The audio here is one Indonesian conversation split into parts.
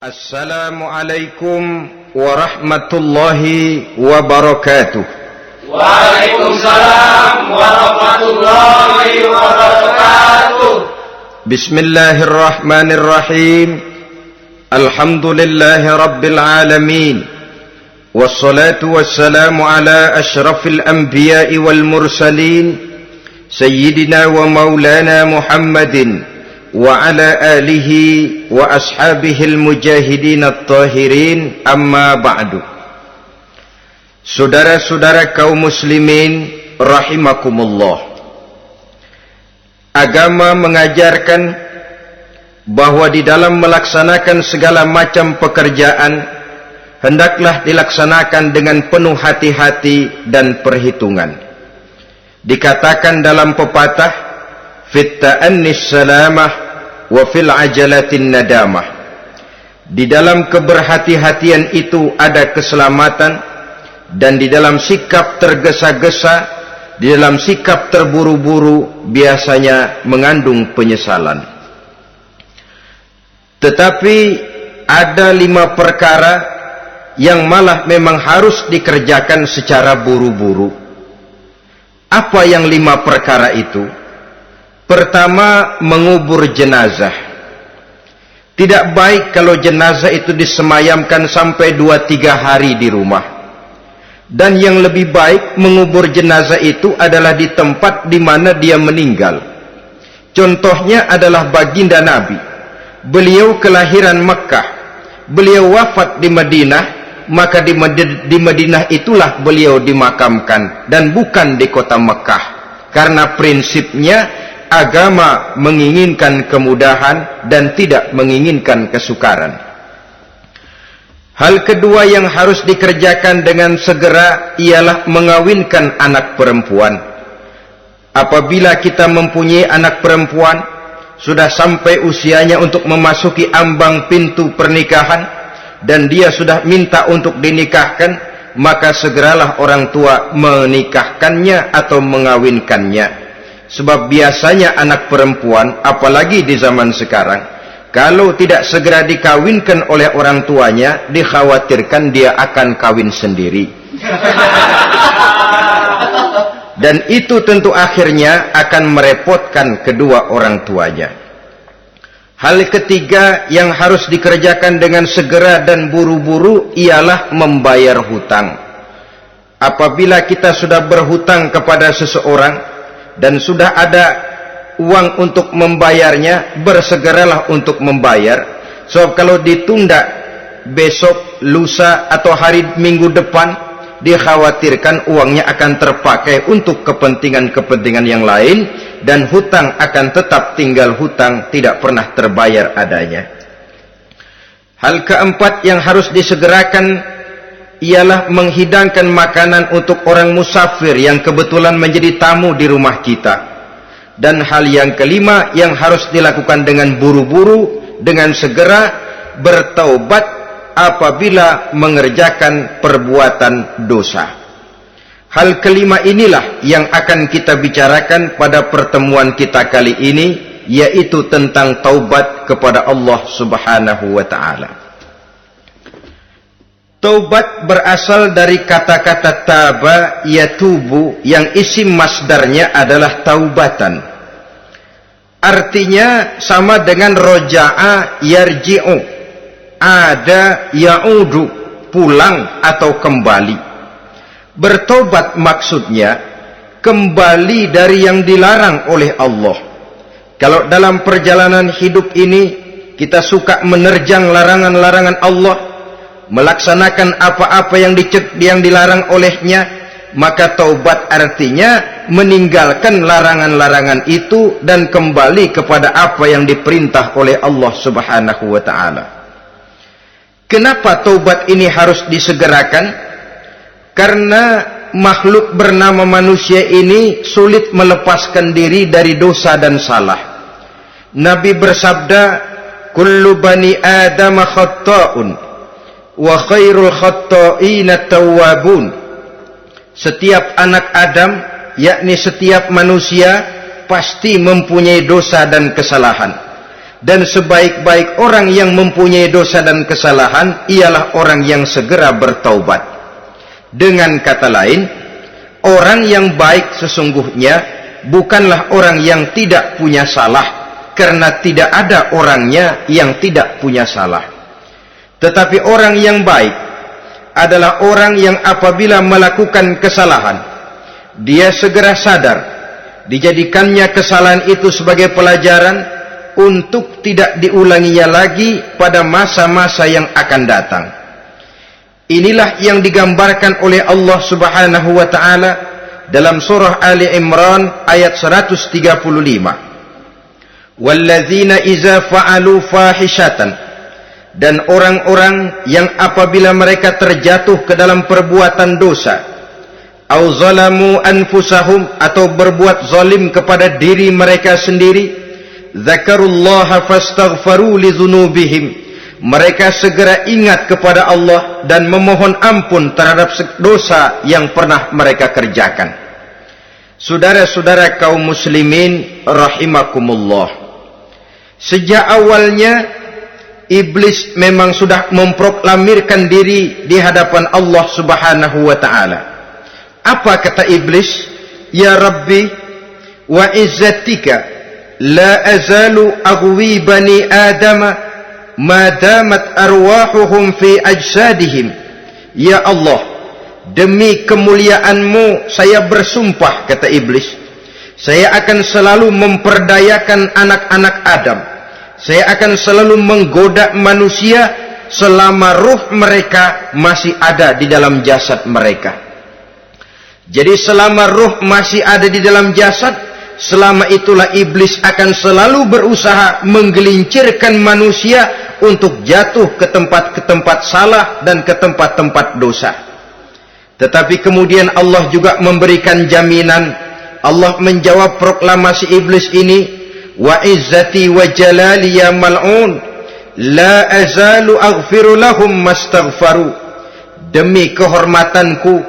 Assalamualaikum warahmatullahi wabarakatuh. Waalaikumsalam warahmatullahi wabarakatuh. Bismillahirrahmanirrahim. Alhamdulillahi rabbil alamin. Wassalatu wassalamu ala ashrafil anbiya'i wal mursalin, sayyidina wa maulana Muhammadin wa ala alihi wa ashabihil mujahidin at-tahirin, amma ba'du. Saudara-saudara kaum muslimin rahimakumullah, agama mengajarkan bahwa di dalam melaksanakan segala macam pekerjaan hendaklah dilaksanakan dengan penuh hati-hati dan perhitungan. Dikatakan dalam pepatah, fit ta'annis salamah wa fil ajalatin nadamah. Di dalam keberhati-hatian itu ada keselamatan, dan di dalam sikap tergesa-gesa, di dalam sikap terburu-buru biasanya mengandung penyesalan. Tetapi ada 5 perkara yang malah memang harus dikerjakan secara buru-buru. Apa yang 5 perkara itu? Pertama, mengubur jenazah. Tidak baik kalau jenazah itu disemayamkan sampai 2-3 hari di rumah. Dan yang lebih baik mengubur jenazah itu adalah di tempat di mana dia meninggal. Contohnya adalah baginda Nabi. Beliau kelahiran Mekah. Beliau wafat di Madinah, maka di Madinah itulah beliau dimakamkan dan bukan di kota Mekah. Karena prinsipnya agama menginginkan kemudahan dan tidak menginginkan kesukaran. Hal kedua yang harus dikerjakan dengan segera ialah mengawinkan anak perempuan. Apabila kita mempunyai anak perempuan, sudah sampai usianya untuk memasuki ambang pintu pernikahan, dan dia sudah minta untuk dinikahkan, maka segeralah orang tua menikahkannya atau mengawinkannya. Sebab biasanya anak perempuan, apalagi di zaman sekarang, kalau tidak segera dikawinkan oleh orang tuanya, dikhawatirkan dia akan kawin sendiri. Dan itu tentu akhirnya akan merepotkan kedua orang tuanya. Hal ketiga yang harus dikerjakan dengan segera dan buru-buru ialah membayar hutang. Apabila kita sudah berhutang kepada seseorang dan sudah ada uang untuk membayarnya, bersegeralah untuk membayar. Sebab kalau ditunda besok, lusa, atau hari minggu depan, dikhawatirkan uangnya akan terpakai untuk kepentingan-kepentingan yang lain, dan hutang akan tetap tinggal hutang, tidak pernah terbayar adanya. Hal keempat yang harus disegerakan ialah menghidangkan makanan untuk orang musafir yang kebetulan menjadi tamu di rumah kita. Dan hal yang kelima yang harus dilakukan dengan buru-buru, dengan segera, bertaubat apabila mengerjakan perbuatan dosa. Hal kelima inilah yang akan kita bicarakan pada pertemuan kita kali ini, yaitu tentang taubat kepada Allah Subhanahu wa ta'ala. Taubat berasal dari kata-kata taba yatubu, yang isim masdarnya adalah taubatan. Artinya sama dengan roja'a yarji'u, ada ya'udu, pulang atau kembali. Bertobat maksudnya kembali dari yang dilarang oleh Allah. Kalau dalam perjalanan hidup ini kita suka menerjang larangan-larangan Allah, melaksanakan apa-apa yang dilarang olehnya, maka taubat artinya meninggalkan larangan-larangan itu dan kembali kepada apa yang diperintah oleh Allah Subhanahu wa ta'ala. Kenapa taubat ini harus disegerakan? Karena makhluk bernama manusia ini sulit melepaskan diri dari dosa dan salah. Nabi bersabda, kullu bani Adam khatta'un wa khairul khatta'ina tawwabun. Setiap anak Adam, yakni setiap manusia, pasti mempunyai dosa dan kesalahan. Dan sebaik-baik orang yang mempunyai dosa dan kesalahan ialah orang yang segera bertaubat. Dengan kata lain, orang yang baik sesungguhnya bukanlah orang yang tidak punya salah, karena tidak ada orangnya yang tidak punya salah. Tetapi orang yang baik adalah orang yang apabila melakukan kesalahan, dia segera sadar, dijadikannya kesalahan itu sebagai pelajaran untuk tidak diulanginya lagi pada masa-masa yang akan datang. Inilah yang digambarkan oleh Allah Subhanahu wa taala dalam surah Ali Imran ayat 135. Walladzina idza fa'alu fahishatan, dan orang-orang yang apabila mereka terjatuh ke dalam perbuatan dosa, au zalamu anfusahum, atau berbuat zalim kepada diri mereka sendiri, zakarullaha fastaghfaru lidzunubihim, mereka segera ingat kepada Allah dan memohon ampun terhadap dosa yang pernah mereka kerjakan. Saudara-saudara kaum muslimin rahimakumullah, sejak awalnya iblis memang sudah memproklamirkan diri di hadapan Allah Subhanahu wa taala. Apa kata iblis? Ya Rabbi wa izzatika la azalu aghwi bani adama ma damat arwahuhum fi ajsadihim. Ya Allah, demi kemuliaan-Mu saya bersumpah, kata iblis, saya akan selalu memperdayakan anak-anak Adam. Saya akan selalu menggoda manusia selama ruh mereka masih ada di dalam jasad mereka. Jadi selama ruh masih ada di dalam jasad, selama itulah iblis akan selalu berusaha menggelincirkan manusia untuk jatuh ke tempat-tempat salah dan ke tempat-tempat dosa. Tetapi kemudian Allah juga memberikan jaminan. Allah menjawab proklamasi iblis ini, wa izzati wa jalali ya mal'un la azalu aghfiru lahum mastaghfaru. Demi kehormatanku,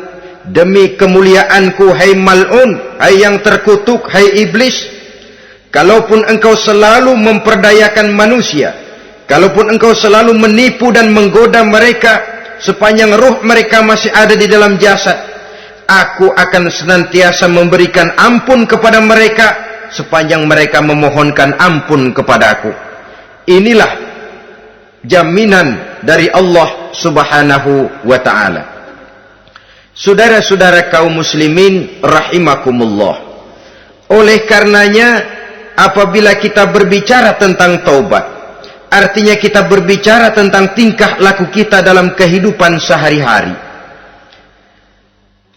demi kemuliaanku, hai mal'un, hai yang terkutuk, hai iblis, kalaupun engkau selalu memperdayakan manusia, kalaupun engkau selalu menipu dan menggoda mereka sepanjang ruh mereka masih ada di dalam jasad, aku akan senantiasa memberikan ampun kepada mereka sepanjang mereka memohonkan ampun kepadaku. Inilah jaminan dari Allah Subhanahu wa ta'ala. Saudara-saudara kaum muslimin rahimakumullah, oleh karenanya apabila kita berbicara tentang taubat, artinya kita berbicara tentang tingkah laku kita dalam kehidupan sehari-hari.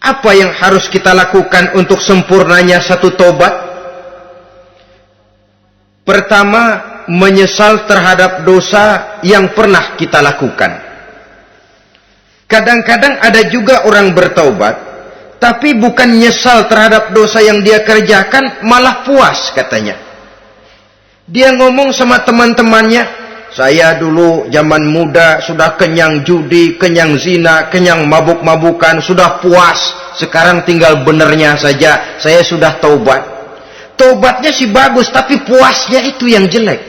Apa yang harus kita lakukan untuk sempurnanya satu taubat? Pertama, menyesal terhadap dosa yang pernah kita lakukan. Kadang-kadang ada juga orang bertaubat, tapi bukan nyesal terhadap dosa yang dia kerjakan, malah puas katanya. Dia ngomong sama teman-temannya, saya dulu zaman muda sudah kenyang judi, kenyang zina, kenyang mabuk-mabukan, sudah puas. Sekarang tinggal benernya saja, saya sudah taubat. Taubatnya sih bagus, tapi puasnya itu yang jelek.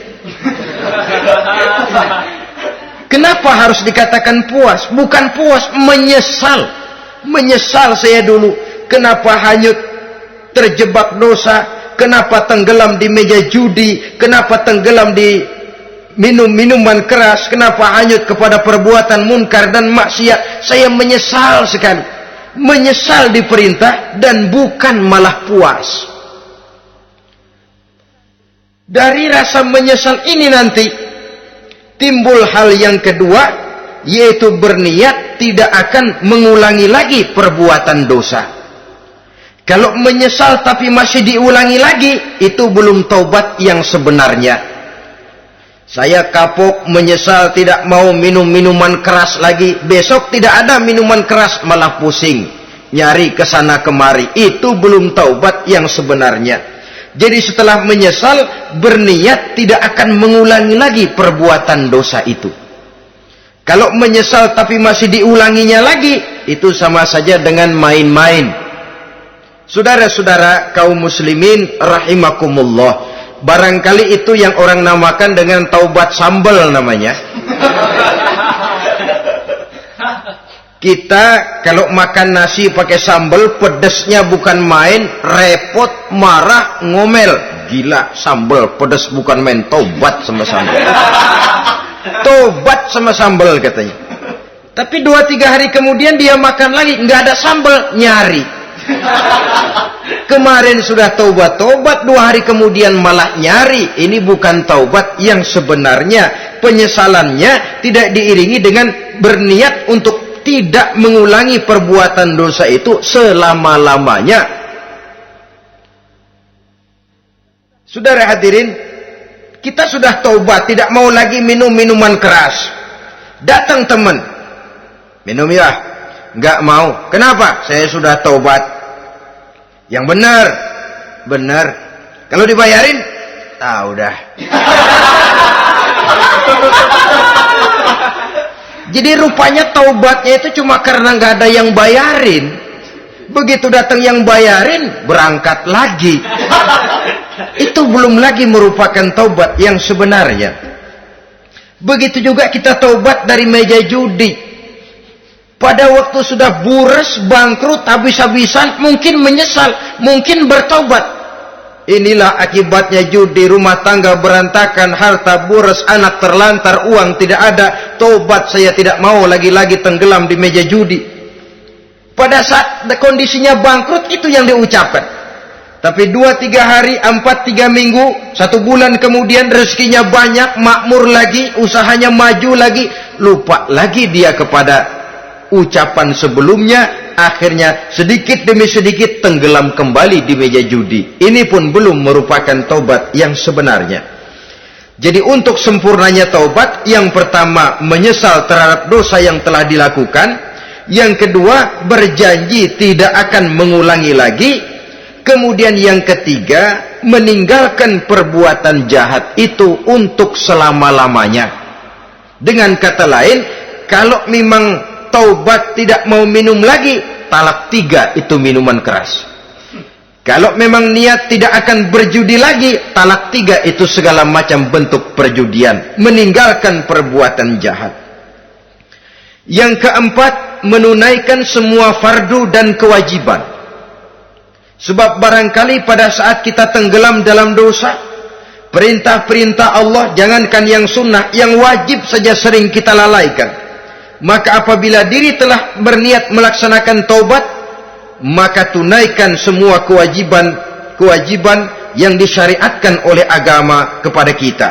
Kenapa harus dikatakan puas? Bukan puas, menyesal. Menyesal saya dulu. Kenapa hanyut terjebak dosa? Kenapa tenggelam di meja judi? Kenapa tenggelam di minum-minuman keras? Kenapa hanyut kepada perbuatan munkar dan maksiat? Saya menyesal sekali. Menyesal diperintah dan bukan malah puas. Dari rasa menyesal ini nanti timbul hal yang kedua, yaitu berniat tidak akan mengulangi lagi perbuatan dosa. Kalau menyesal tapi masih diulangi lagi, itu belum taubat yang sebenarnya. Saya kapok, menyesal, tidak mau minum minuman keras lagi. Besok tidak ada minuman keras, malah pusing, nyari kesana kemari. Itu belum taubat yang sebenarnya. Jadi setelah menyesal, berniat tidak akan mengulangi lagi perbuatan dosa itu. Kalau menyesal tapi masih diulanginya lagi, itu sama saja dengan main-main. Saudara-saudara kaum muslimin rahimakumullah, Barangkali itu yang orang namakan dengan taubat sambal namanya. Kita kalau makan nasi pakai sambal, pedesnya bukan main, repot, marah, ngomel. Gila, sambal pedes bukan main, taubat sama sambal. Taubat sama sambal katanya. Tapi 2-3 hari kemudian dia makan lagi, nggak ada sambal, nyari. Kemarin sudah taubat, 2 hari kemudian malah nyari. Ini bukan taubat yang sebenarnya. Penyesalannya tidak diiringi dengan berniat untuk tidak mengulangi perbuatan dosa itu selama-lamanya. Saudara hadirin, kita sudah taubat, tidak mau lagi minum minuman keras. Datang teman, minum ya? Nggak mau. Kenapa? Saya sudah taubat. Yang benar, benar. Kalau dibayarin, tahu dah. Jadi rupanya taubatnya itu cuma karena nggak ada yang bayarin. Begitu datang yang bayarin, berangkat lagi. Itu belum lagi merupakan taubat yang sebenarnya. Begitu juga kita taubat dari meja judi. Pada waktu sudah bures, bangkrut, habis-habisan, mungkin menyesal, mungkin bertaubat. Inilah akibatnya judi, rumah tangga berantakan, harta boros, anak terlantar, uang tidak ada. Taubat, saya tidak mau lagi-lagi tenggelam di meja judi. Pada saat kondisinya bangkrut, itu yang diucapkan. Tapi 2-3 hari, 4-3 minggu, 1 bulan kemudian rezekinya banyak, makmur lagi, usahanya maju lagi, lupa lagi dia kepada ucapan sebelumnya. Akhirnya sedikit demi sedikit tenggelam kembali di meja judi. Ini pun belum merupakan taubat yang sebenarnya. Jadi untuk sempurnanya taubat, yang pertama menyesal terhadap dosa yang telah dilakukan, yang kedua berjanji tidak akan mengulangi lagi, kemudian yang ketiga meninggalkan perbuatan jahat itu untuk selama-lamanya. Dengan kata lain, kalau memang taubat tidak mau minum lagi, talak 3 itu minuman keras. Kalau memang niat tidak akan berjudi lagi, talak 3 itu segala macam bentuk perjudian, meninggalkan perbuatan jahat. Yang keempat, menunaikan semua fardu dan kewajiban. Sebab barangkali pada saat kita tenggelam dalam dosa, perintah-perintah Allah, jangankan yang sunnah, yang wajib saja sering kita lalaikan. Maka apabila diri telah berniat melaksanakan taubat, maka tunaikan semua kewajiban yang disyariatkan oleh agama kepada kita.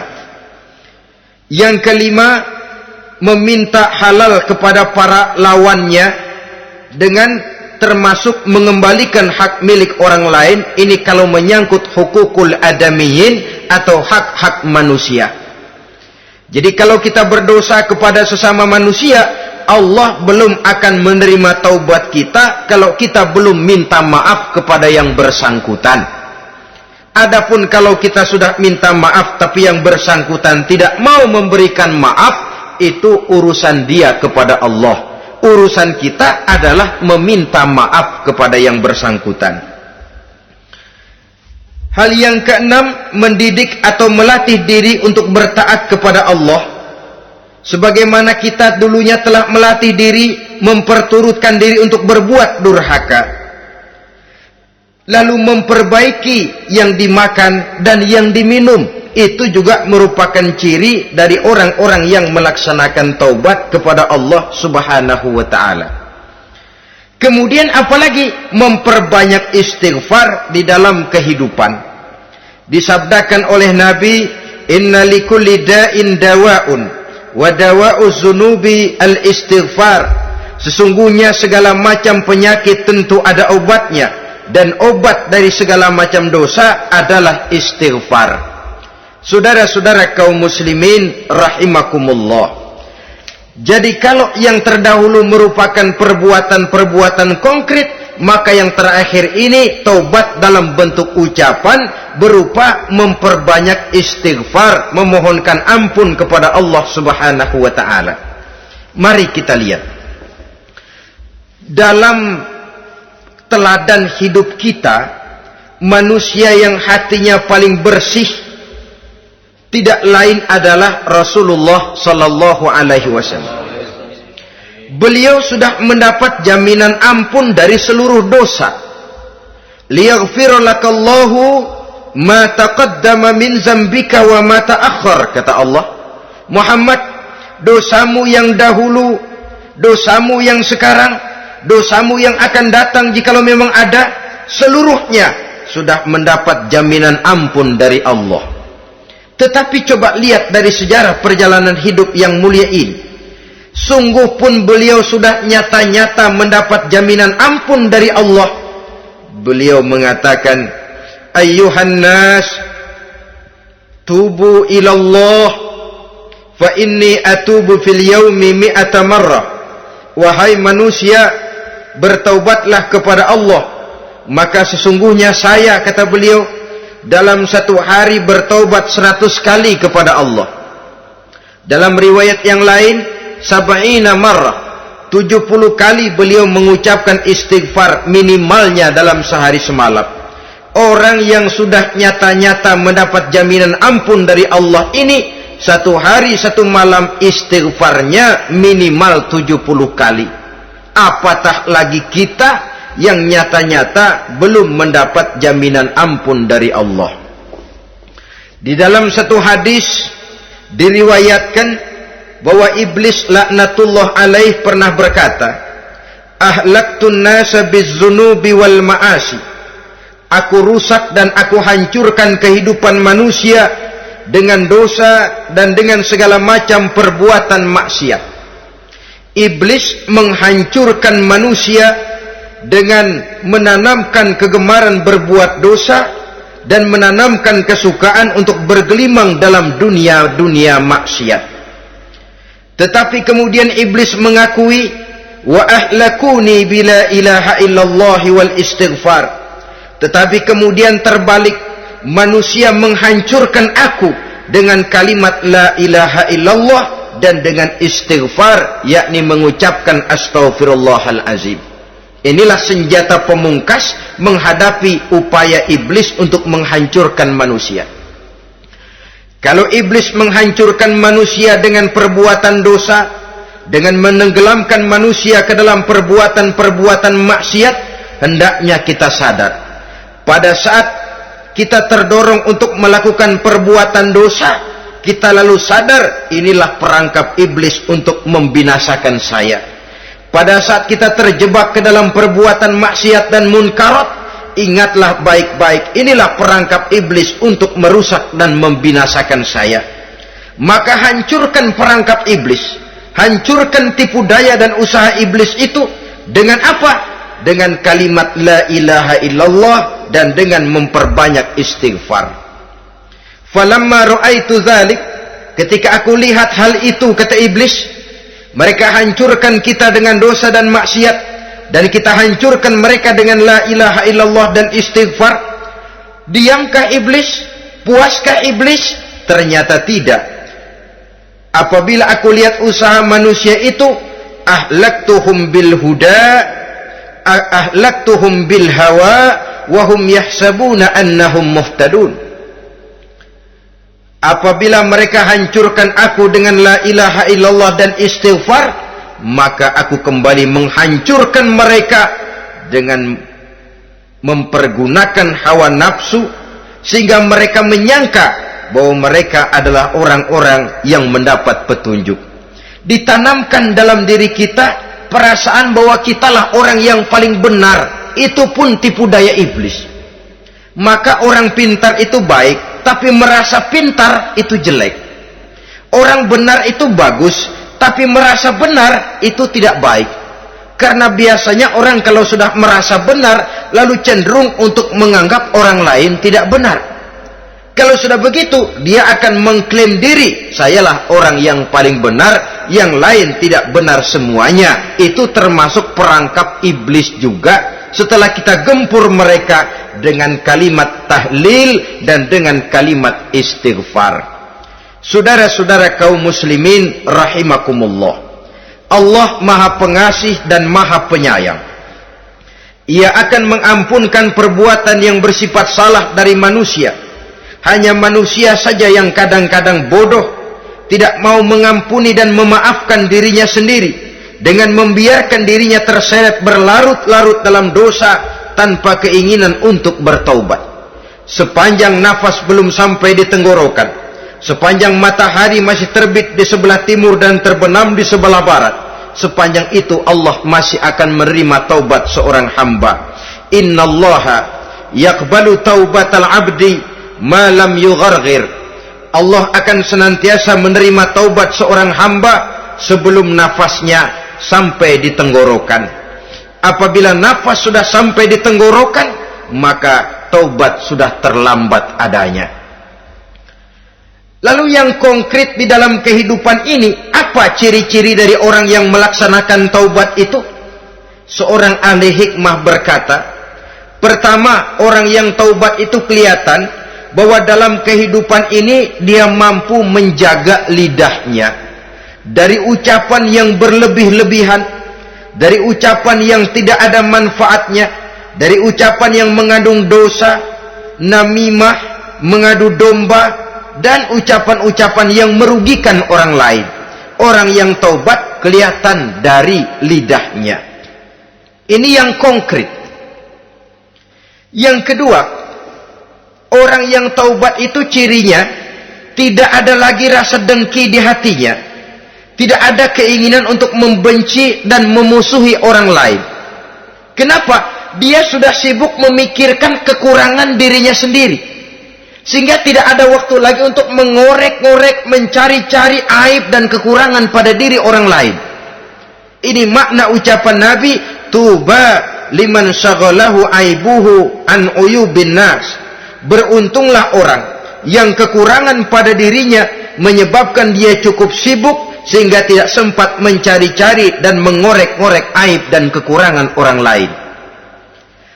Yang kelima, meminta halal kepada para lawannya dengan termasuk mengembalikan hak milik orang lain. Ini kalau menyangkut hukukul adamiyin atau hak-hak manusia. Jadi kalau kita berdosa kepada sesama manusia, Allah belum akan menerima taubat kita kalau kita belum minta maaf kepada yang bersangkutan. Adapun kalau kita sudah minta maaf tapi yang bersangkutan tidak mau memberikan maaf, itu urusan dia kepada Allah. Urusan kita adalah meminta maaf kepada yang bersangkutan. Hal yang keenam, mendidik atau melatih diri untuk bertaat kepada Allah. Sebagaimana kita dulunya telah melatih diri, memperturutkan diri untuk berbuat durhaka. Lalu memperbaiki yang dimakan dan yang diminum. Itu juga merupakan ciri dari orang-orang yang melaksanakan taubat kepada Allah Subhanahu wa ta'ala. Kemudian apalagi? Memperbanyak istighfar di dalam kehidupan. Disabdakan oleh Nabi, inna likulli da'in dawa'un wa dawa'u zunubi al-istighfar. Sesungguhnya segala macam penyakit tentu ada obatnya, dan obat dari segala macam dosa adalah istighfar. Saudara-saudara kaum muslimin rahimakumullah. Jadi kalau yang terdahulu merupakan perbuatan-perbuatan konkret, maka yang terakhir ini taubat dalam bentuk ucapan berupa memperbanyak istighfar, memohonkan ampun kepada Allah Subhanahu wa ta'ala. Mari kita lihat dalam teladan hidup kita, manusia yang hatinya paling bersih tidak lain adalah Rasulullah sallallahu alaihi wasallam. Beliau sudah mendapat jaminan ampun dari seluruh dosa. Liyaghfira lakallahu ma taqaddama min zambika wa ma ta'akhkhar, kata Allah. Muhammad, dosamu yang dahulu, dosamu yang sekarang, dosamu yang akan datang jikalau memang ada, seluruhnya sudah mendapat jaminan ampun dari Allah. Tetapi coba lihat dari sejarah perjalanan hidup yang mulia ini. Sungguh pun beliau sudah nyata-nyata mendapat jaminan ampun dari Allah. Beliau mengatakan, ayyuhan nas, tubu ilallah, fa inni atubu fil yaumi mi'ata marrah. Wahai manusia, bertaubatlah kepada Allah, maka sesungguhnya saya, kata beliau, dalam satu hari bertaubat 100 kali kepada Allah. Dalam riwayat yang lain, sab'ina marrah, 70 kali beliau mengucapkan istighfar minimalnya dalam sehari semalam. Orang yang sudah nyata-nyata mendapat jaminan ampun dari Allah ini, satu hari satu malam istighfarnya minimal 70 kali. Apatah lagi kita yang nyata-nyata belum mendapat jaminan ampun dari Allah. Di dalam satu hadis diriwayatkan bahwa iblis laknatullah alaih pernah berkata, ahlaktun nasa bizzunubi wal ma'asi. Aku rusak dan aku hancurkan kehidupan manusia dengan dosa dan dengan segala macam perbuatan maksiat. Iblis menghancurkan manusia dengan menanamkan kegemaran berbuat dosa dan menanamkan kesukaan untuk bergelimang dalam dunia maksiat. Tetapi kemudian iblis mengakui, wa ahlakuni bila ilaha illallah wal istighfar. Tetapi kemudian terbalik, manusia menghancurkan aku dengan kalimat la ilaha illallah dan dengan istighfar, yakni mengucapkan astaghfirullahal azim. Inilah senjata pemungkas menghadapi upaya iblis untuk menghancurkan manusia. Kalau iblis menghancurkan manusia dengan perbuatan dosa, dengan menenggelamkan manusia ke dalam perbuatan-perbuatan maksiat, hendaknya kita sadar. Pada saat kita terdorong untuk melakukan perbuatan dosa, kita lalu sadar, inilah perangkap iblis untuk membinasakan saya. Pada saat kita terjebak ke dalam perbuatan maksiat dan munkarat, ingatlah baik-baik, inilah perangkap iblis untuk merusak dan membinasakan saya. Maka hancurkan perangkap iblis, hancurkan tipu daya dan usaha iblis itu dengan apa? Dengan kalimat la ilaha illallah dan dengan memperbanyak istighfar. Falamma ra'aitu dzalik, ketika aku lihat hal itu, kata iblis, mereka hancurkan kita dengan dosa dan maksiat, dan kita hancurkan mereka dengan la ilaha illallah dan istighfar. Diamkah iblis? Puaskah iblis? Ternyata tidak. Apabila aku lihat usaha manusia itu, ahlaktuhum bil huda, ahlaktuhum bil hawa, wahum yahsabuna annahum muhtadun. Apabila mereka hancurkan aku dengan la ilaha illallah dan istighfar, maka aku kembali menghancurkan mereka dengan mempergunakan hawa nafsu, sehingga mereka menyangka bahwa mereka adalah orang-orang yang mendapat petunjuk. Ditanamkan dalam diri kita perasaan bahwa kitalah orang yang paling benar, itu pun tipu daya iblis. Maka orang pintar itu baik, tapi merasa pintar itu jelek. Orang benar itu bagus, tapi merasa benar itu tidak baik. Karena biasanya orang kalau sudah merasa benar, lalu cenderung untuk menganggap orang lain tidak benar. Kalau sudah begitu, dia akan mengklaim diri, sayalah orang yang paling benar, yang lain tidak benar semuanya. Itu termasuk perangkap iblis juga. Setelah kita gempur mereka dengan kalimat tahlil dan dengan kalimat istighfar. Saudara-saudara kaum muslimin rahimakumullah, Allah Maha Pengasih dan Maha Penyayang. Ia akan mengampunkan perbuatan yang bersifat salah dari manusia Hanya manusia saja yang kadang-kadang bodoh, tidak mau mengampuni dan memaafkan dirinya sendiri, dengan membiarkan dirinya terseret berlarut-larut dalam dosa tanpa keinginan untuk bertaubat. Sepanjang nafas belum sampai di tenggorokan, sepanjang matahari masih terbit di sebelah timur dan terbenam di sebelah barat, sepanjang itu Allah masih akan menerima taubat seorang hamba. Innallaha yaqbalu taubatal abdi ma lam yugharghir. Allah akan senantiasa menerima taubat seorang hamba sebelum nafasnya sampai di tenggorokan. Apabila nafas sudah sampai di tenggorokan, maka taubat sudah terlambat adanya. Lalu yang konkret di dalam kehidupan ini, apa ciri-ciri dari orang yang melaksanakan taubat itu? Seorang ahli hikmah berkata, pertama, orang yang taubat itu kelihatan bahwa dalam kehidupan ini dia mampu menjaga lidahnya dari ucapan yang berlebih-lebihan, dari ucapan yang tidak ada manfaatnya, dari ucapan yang mengandung dosa, namimah, mengadu domba, dan ucapan-ucapan yang merugikan orang lain. Orang yang taubat kelihatan dari lidahnya. Ini yang konkret. Yang kedua, orang yang taubat itu cirinya tidak ada lagi rasa dengki di hatinya, tidak ada keinginan untuk membenci dan memusuhi orang lain. Kenapa? Dia sudah sibuk memikirkan kekurangan dirinya sendiri, sehingga tidak ada waktu lagi untuk mengorek-ngorek, mencari-cari aib dan kekurangan pada diri orang lain. Ini makna ucapan Nabi, tuba liman syaghalahu aibuhu an uyubin nas. Beruntunglah orang yang kekurangan pada dirinya menyebabkan dia cukup sibuk sehingga tidak sempat mencari-cari dan mengorek-ngorek aib dan kekurangan orang lain.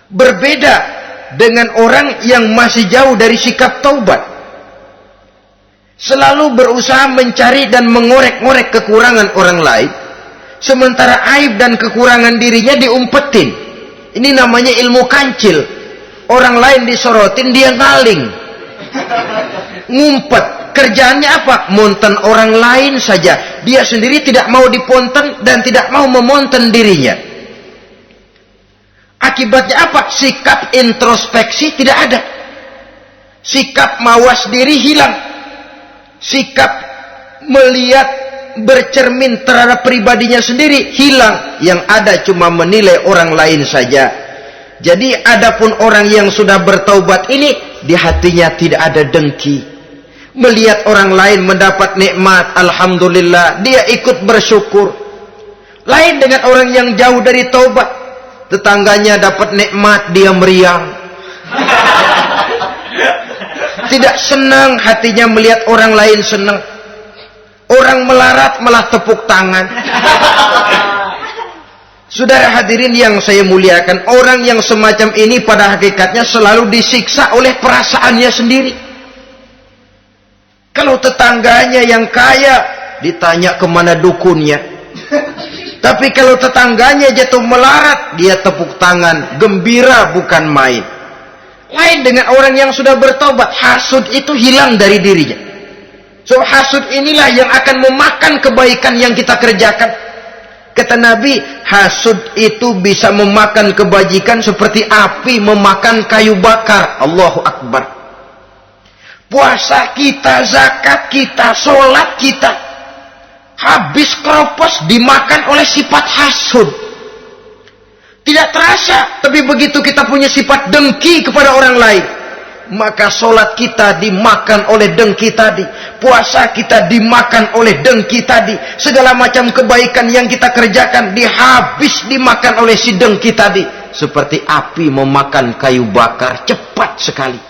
Berbeda dengan orang yang masih jauh dari sikap taubat, selalu berusaha mencari dan mengorek-ngorek kekurangan orang lain, sementara aib dan kekurangan dirinya diumpetin. Ini namanya ilmu kancil. Orang lain disorotin, dia ngaling, ngumpet. Kerjaannya apa? Monten orang lain saja. Dia sendiri tidak mau diponten dan tidak mau memonten dirinya. Akibatnya apa? Sikap introspeksi tidak ada. Sikap mawas diri hilang. Sikap melihat, bercermin terhadap pribadinya sendiri hilang. Yang ada cuma menilai orang lain saja. Jadi adapun orang yang sudah bertaubat ini, di hatinya tidak ada dengki. Melihat orang lain mendapat nikmat, alhamdulillah, dia ikut bersyukur. Lain dengan orang yang jauh dari taubat. Tetangganya dapat nikmat, dia meriang. Tidak senang hatinya melihat orang lain senang. Orang melarat malah tepuk tangan. Saudara hadirin yang saya muliakan, orang yang semacam ini pada hakikatnya selalu disiksa oleh perasaannya sendiri. Kalau tetangganya yang kaya, ditanya kemana dukunnya. Tapi kalau tetangganya jatuh melarat, dia tepuk tangan, gembira bukan main. Lain dengan orang yang sudah bertobat, hasud itu hilang dari dirinya. So hasud inilah yang akan memakan kebaikan yang kita kerjakan. Kata Nabi, hasud itu bisa memakan kebajikan seperti api memakan kayu bakar. Allahu Akbar. Puasa kita, zakat kita, sholat kita, habis keropos dimakan oleh sifat hasud. Tidak terasa, tapi begitu kita punya sifat dengki kepada orang lain, maka sholat kita dimakan oleh dengki tadi, puasa kita dimakan oleh dengki tadi, segala macam kebaikan yang kita kerjakan dimakan oleh si dengki tadi, seperti api memakan kayu bakar, cepat sekali.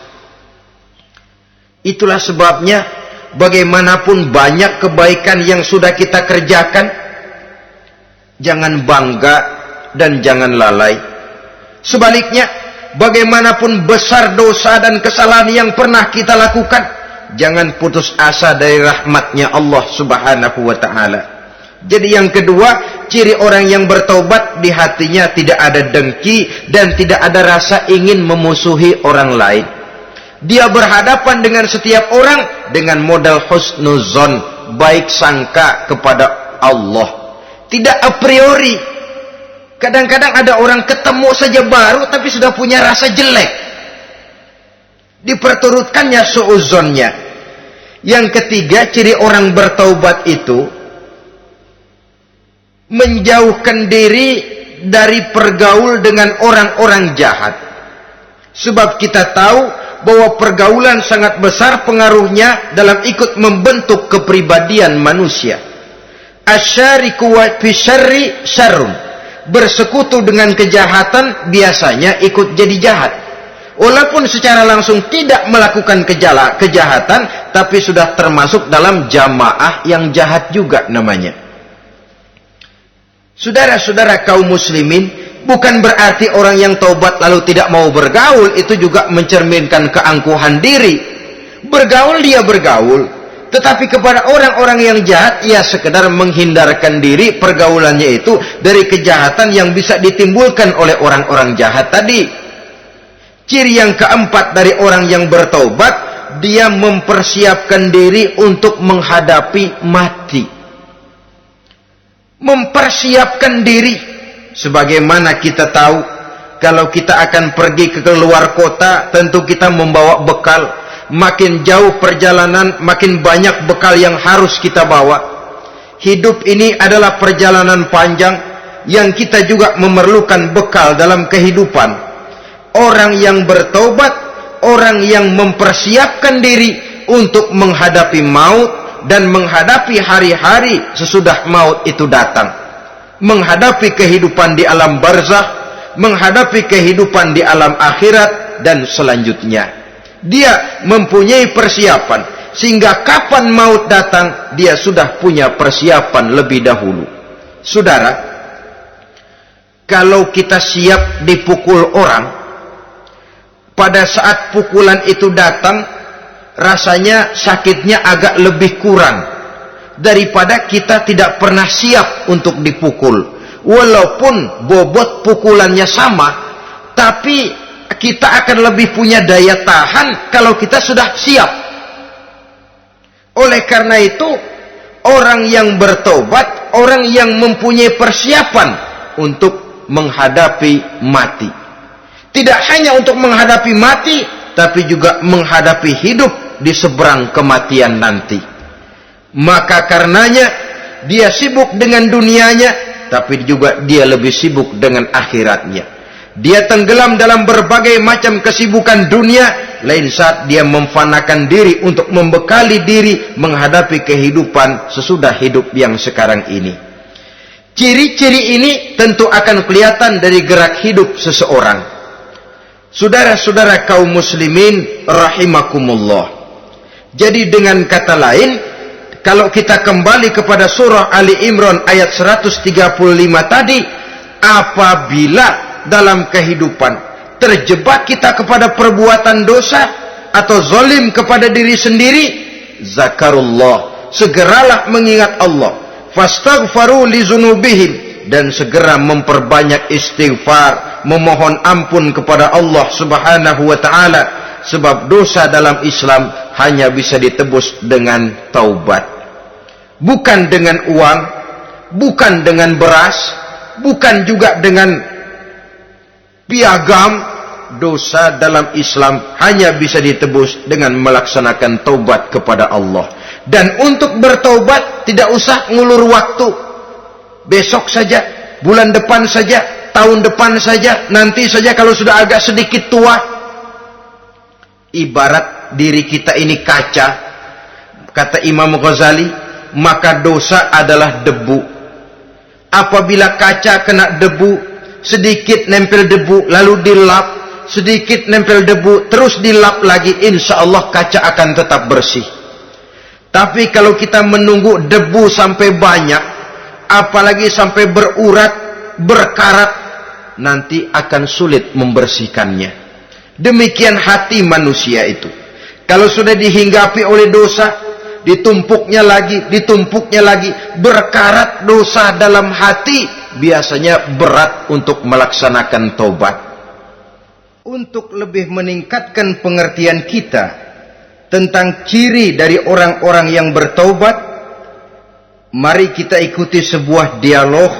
Itulah sebabnya bagaimanapun banyak kebaikan yang sudah kita kerjakan, jangan bangga dan jangan lalai. Sebaliknya, bagaimanapun besar dosa dan kesalahan yang pernah kita lakukan, jangan putus asa dari rahmatnya Allah subhanahu wa ta'ala. Jadi yang kedua, ciri orang yang bertaubat, di hatinya tidak ada dengki dan tidak ada rasa ingin memusuhi orang lain. Dia berhadapan dengan setiap orang dengan modal husnuzon, baik sangka kepada Allah. Tidak a priori. Kadang-kadang ada orang ketemu saja baru tapi sudah punya rasa jelek. Diperturutkannya suuzonnya. Yang ketiga, ciri orang bertaubat itu menjauhkan diri dari pergaul dengan orang-orang jahat. Sebab kita tahu bahwa pergaulan sangat besar pengaruhnya dalam ikut membentuk kepribadian manusia. Asyariku wa fi syarri syarrun. Bersekutu dengan kejahatan biasanya ikut jadi jahat. Walaupun secara langsung tidak melakukan kejahatan, tapi sudah termasuk dalam jamaah yang jahat juga namanya. Saudara-saudara kaum muslimin, bukan berarti orang yang taubat lalu tidak mau bergaul itu juga mencerminkan keangkuhan diri. Bergaul dia bergaul, tetapi kepada orang-orang yang jahat ia sekedar menghindarkan diri pergaulannya itu dari kejahatan yang bisa ditimbulkan oleh orang-orang jahat tadi. Ciri yang keempat dari orang yang bertaubat, dia mempersiapkan diri untuk menghadapi mati. Mempersiapkan diri. Sebagaimana kita tahu, kalau kita akan pergi ke luar kota, tentu kita membawa bekal. Makin jauh perjalanan, makin banyak bekal yang harus kita bawa. Hidup ini adalah perjalanan panjang yang kita juga memerlukan bekal dalam kehidupan. Orang yang bertaubat, orang yang mempersiapkan diri untuk menghadapi maut dan menghadapi hari-hari sesudah maut itu datang. Menghadapi kehidupan di alam barzakh, menghadapi kehidupan di alam akhirat dan selanjutnya. Dia mempunyai persiapan sehingga kapan maut datang dia sudah punya persiapan lebih dahulu. Saudara, kalau kita siap dipukul orang, pada saat pukulan itu datang, rasanya sakitnya agak lebih kurang daripada kita tidak pernah siap untuk dipukul. Walaupun bobot pukulannya sama, tapi kita akan lebih punya daya tahan kalau kita sudah siap. Oleh karena itu, orang yang bertobat, orang yang mempunyai persiapan untuk menghadapi mati. Tidak hanya untuk menghadapi mati, tapi juga menghadapi hidup di seberang kematian nanti. Maka karenanya dia sibuk dengan dunianya, tapi juga dia lebih sibuk dengan akhiratnya. Dia tenggelam dalam berbagai macam kesibukan dunia, lain saat dia memfanakan diri untuk membekali diri menghadapi kehidupan sesudah hidup yang sekarang ini. Ciri-ciri ini tentu akan kelihatan dari gerak hidup seseorang. Saudara-saudara kaum muslimin rahimakumullah. Jadi dengan kata lain, kalau kita kembali kepada surah Ali Imran ayat 135 tadi, apabila dalam kehidupan terjebak kita kepada perbuatan dosa atau zalim kepada diri sendiri, zakarullah, segeralah mengingat Allah, fastaghfaru li dzunubihim, dan segera memperbanyak istighfar, memohon ampun kepada Allah Subhanahu wa taala, sebab dosa dalam Islam hanya bisa ditebus dengan taubat. Bukan dengan uang, bukan dengan beras, bukan juga dengan piagam. Dosa dalam Islam hanya bisa ditebus dengan melaksanakan taubat kepada Allah. Dan untuk bertaubat tidak usah ngulur waktu. Besok saja, bulan depan saja, tahun depan saja, nanti saja kalau sudah agak sedikit tua. Ibarat diri kita ini kaca, kata Imam Ghazali, maka dosa adalah debu. Apabila kaca kena debu, sedikit nempel debu, lalu dilap, sedikit nempel debu, terus dilap lagi, insya Allah kaca akan tetap bersih. Tapi kalau kita menunggu debu sampai banyak, apalagi sampai berurat, berkarat, nanti akan sulit membersihkannya. Demikian hati manusia itu. Kalau sudah dihinggapi oleh dosa, ditumpuknya lagi, berkarat dosa dalam hati, biasanya berat untuk melaksanakan taubat. untuk lebih meningkatkan pengertian kita tentang ciri dari orang-orang yang bertaubat, mari kita ikuti sebuah dialog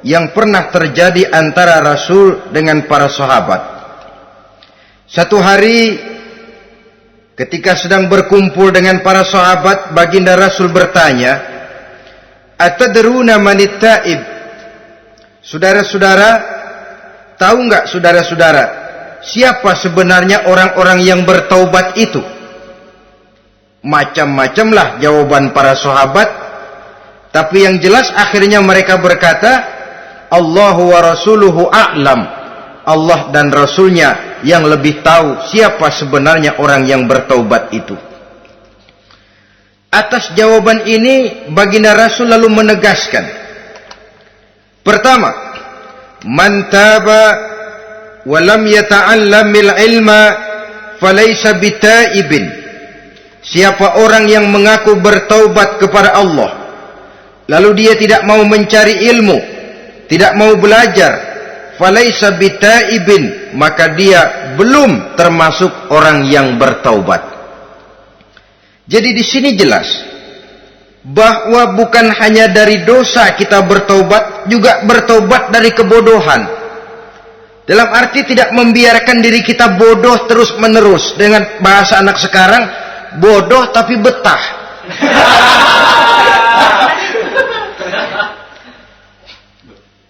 yang pernah terjadi antara Rasul dengan para sahabat. Satu hari ketika sedang berkumpul dengan para sahabat, baginda Rasul bertanya, "Atadruna manit taib?" Saudara-saudara, tahu enggak saudara-saudara, siapa sebenarnya orang-orang yang bertaubat itu? Macam-macamlah jawaban para sahabat, tapi yang jelas akhirnya mereka berkata, Allahu wa rasuluhu a'lam. Allah dan Rasulnya yang lebih tahu siapa sebenarnya orang yang bertaubat itu. Atas jawaban ini, baginda Rasul lalu menegaskan, pertama, man taba wa lam yata'allamil ilma falaysa bitaibin. Siapa orang yang mengaku bertaubat kepada Allah, lalu dia tidak mau mencari ilmu, tidak mau belajar, falaysa bitaibin, maka dia belum termasuk orang yang bertaubat. Jadi di sini jelas bahwa bukan hanya dari dosa kita bertaubat, juga bertaubat dari kebodohan. Dalam arti tidak membiarkan diri kita bodoh terus menerus. Dengan bahasa anak sekarang, bodoh tapi betah.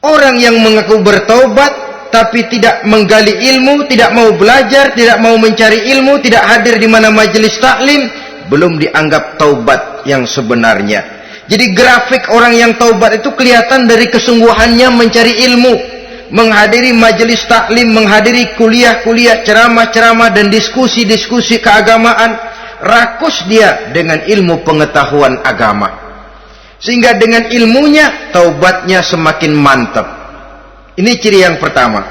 Orang yang mengaku bertaubat tapi tidak menggali ilmu, tidak mau belajar, tidak mau mencari ilmu, tidak hadir di mana majelis taklim, belum dianggap taubat yang sebenarnya. Jadi grafik orang yang taubat itu kelihatan dari kesungguhannya mencari ilmu, menghadiri majelis taklim, menghadiri kuliah-kuliah, ceramah-ceramah dan diskusi-diskusi keagamaan. Rakus dia dengan ilmu pengetahuan agama, sehingga dengan ilmunya taubatnya semakin mantap. Ini ciri yang pertama.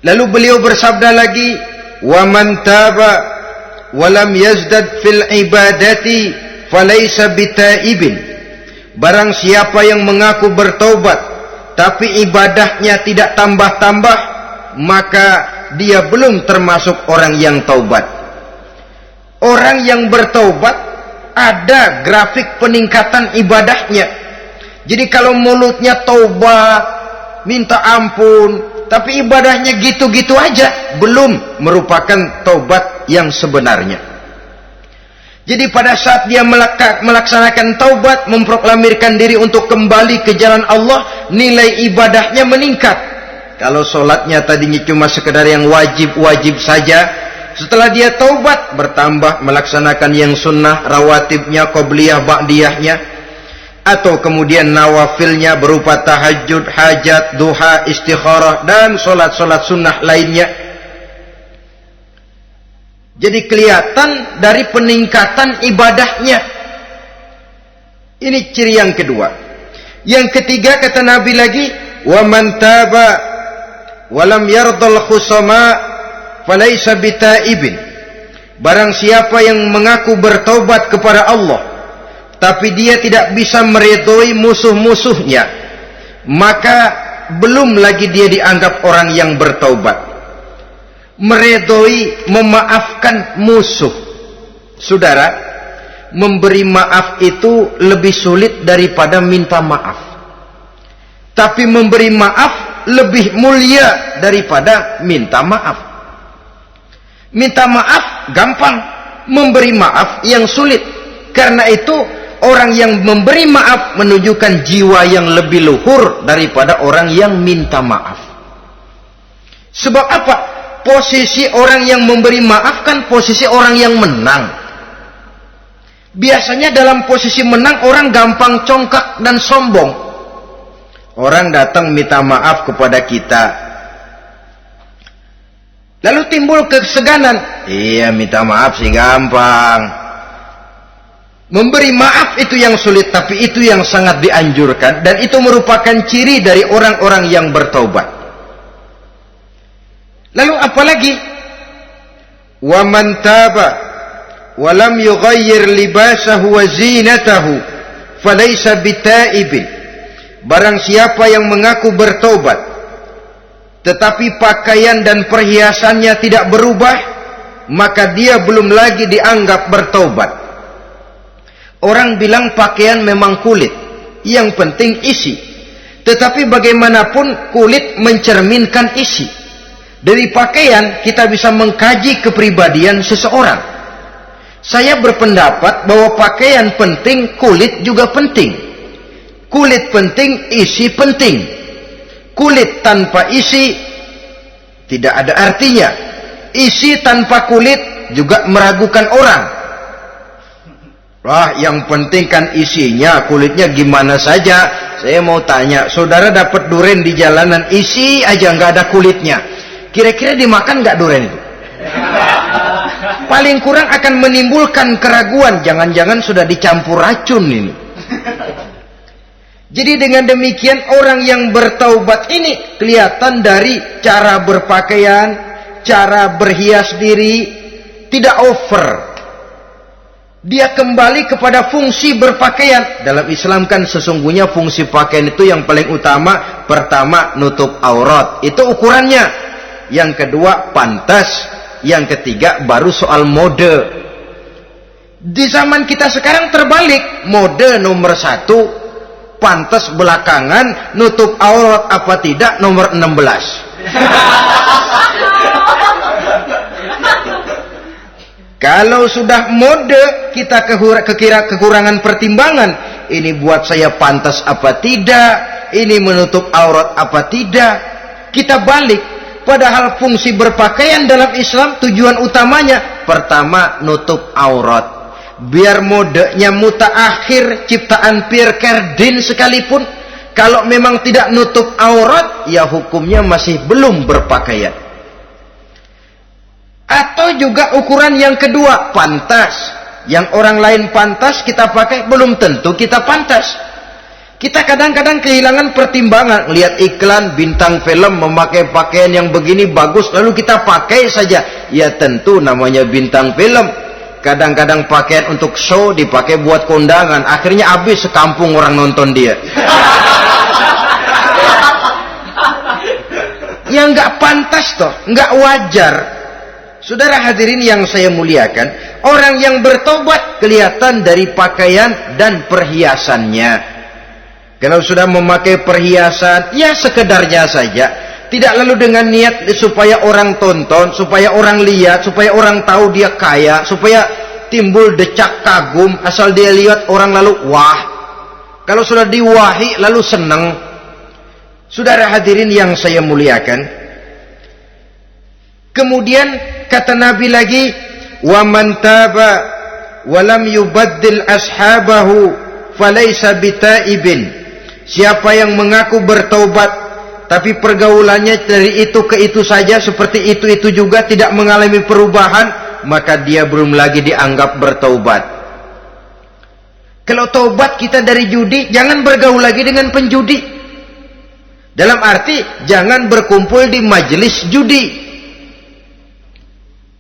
Lalu beliau bersabda lagi, wa man taba wa lam yazdad fil ibadati falaysa bitaibin. Barang siapa yang mengaku bertaubat tapi ibadahnya tidak tambah-tambah, maka dia belum termasuk orang yang taubat. Orang yang bertaubat ada grafik peningkatan ibadahnya. Jadi kalau mulutnya taubat, minta ampun, tapi ibadahnya gitu-gitu aja, belum merupakan taubat yang sebenarnya. Jadi pada saat dia melaksanakan taubat, memproklamirkan diri untuk kembali ke jalan Allah, nilai ibadahnya meningkat. Kalau sholatnya tadinya cuma sekedar yang wajib-wajib saja, setelah dia taubat bertambah melaksanakan yang sunnah, rawatibnya, qobliyah, ba'diyahnya, atau kemudian nawafilnya berupa tahajud, hajat, duha, istikharah, dan solat-solat sunnah lainnya. Jadi kelihatan dari peningkatan ibadahnya. Ini ciri yang kedua. Yang ketiga kata Nabi lagi, wa man taba wa lam yardal khusama falaysa bitaibin. Barang siapa yang mengaku bertaubat kepada Allah tapi dia tidak bisa meridhoi musuh-musuhnya, maka belum lagi dia dianggap orang yang bertaubat. Meridhoi, memaafkan musuh. Saudara, memberi maaf itu lebih sulit daripada minta maaf. Tapi memberi maaf lebih mulia daripada minta maaf. Minta maaf gampang, memberi maaf yang sulit. Karena itu orang yang memberi maaf menunjukkan jiwa yang lebih luhur daripada orang yang minta maaf. Sebab apa? Posisi orang yang memberi maaf kan posisi orang yang menang. Biasanya dalam posisi menang orang gampang congkak dan sombong. Orang datang minta maaf kepada kita, lalu timbul keseganan. Iya, minta maaf sih gampang. Memberi maaf itu yang sulit, tapi itu yang sangat dianjurkan, dan itu merupakan ciri dari orang-orang yang bertaubat. Lalu apalagi? Wa man taba wa lam yughayyir libasahu wa zinatahu falaysa bitaibin. Barang siapa yang mengaku bertaubat tetapi pakaian dan perhiasannya tidak berubah, maka dia belum lagi dianggap bertaubat. Orang bilang pakaian memang kulit, yang penting isi. Tetapi bagaimanapun kulit mencerminkan isi. Dari pakaian kita bisa mengkaji kepribadian seseorang. Saya berpendapat bahwa pakaian penting, kulit juga penting. Kulit penting, isi penting. Kulit tanpa isi tidak ada artinya. Isi tanpa kulit juga meragukan orang. Wah, yang penting kan isinya, kulitnya gimana saja. Saya mau tanya, saudara dapat duren di jalanan, isi aja nggak ada kulitnya. Kira-kira dimakan nggak duren itu? Paling kurang akan menimbulkan keraguan, jangan-jangan sudah dicampur racun ini. Jadi dengan demikian orang yang bertaubat ini kelihatan dari cara berpakaian, cara berhias diri, tidak over. Dia kembali kepada fungsi berpakaian. Dalam Islam kan sesungguhnya fungsi pakaian itu yang paling utama. Pertama, nutup aurat. Itu ukurannya. Yang kedua, pantas. Yang ketiga, baru soal mode. Di zaman kita sekarang terbalik. Mode nomor 1, pantas belakangan, nutup aurat apa tidak nomor 16. Kalau sudah mode, kita kekurangan pertimbangan. Ini buat saya pantas apa tidak, ini menutup aurat apa tidak. Kita balik. Padahal fungsi berpakaian dalam Islam tujuan utamanya pertama nutup aurat. Biar modenya mutaakhir, ciptaan Pierre Cardin sekalipun, kalau memang tidak nutup aurat, ya hukumnya masih belum berpakaian. Atau juga ukuran yang kedua, pantas. Yang orang lain pantas kita pakai, belum tentu kita pantas. Kita kadang-kadang kehilangan pertimbangan. Lihat iklan bintang film memakai pakaian yang begini bagus, lalu kita pakai saja. Ya tentu namanya bintang film. Kadang-kadang pakaian untuk show dipakai buat kondangan. Akhirnya habis sekampung orang nonton dia. Ya nggak pantas toh, nggak wajar. Saudara hadirin yang saya muliakan, orang yang bertobat kelihatan dari pakaian dan perhiasannya. Kalau sudah memakai perhiasan, ya sekedarnya saja. Tidak lalu dengan niat supaya orang tonton, supaya orang lihat, supaya orang tahu dia kaya, supaya timbul decak kagum, asal dia lihat orang lalu wah. Kalau sudah diwahi lalu senang. Saudara hadirin yang saya muliakan, kemudian kata Nabi lagi, wa man taba wa lam yubaddil ashabahu falaysa bitaibin. Siapa yang mengaku bertaubat tapi pergaulannya dari itu ke itu saja, seperti itu juga, tidak mengalami perubahan, maka dia belum lagi dianggap bertaubat. Kalau taubat kita dari judi, jangan bergaul lagi dengan penjudi. Dalam arti jangan berkumpul di majelis judi.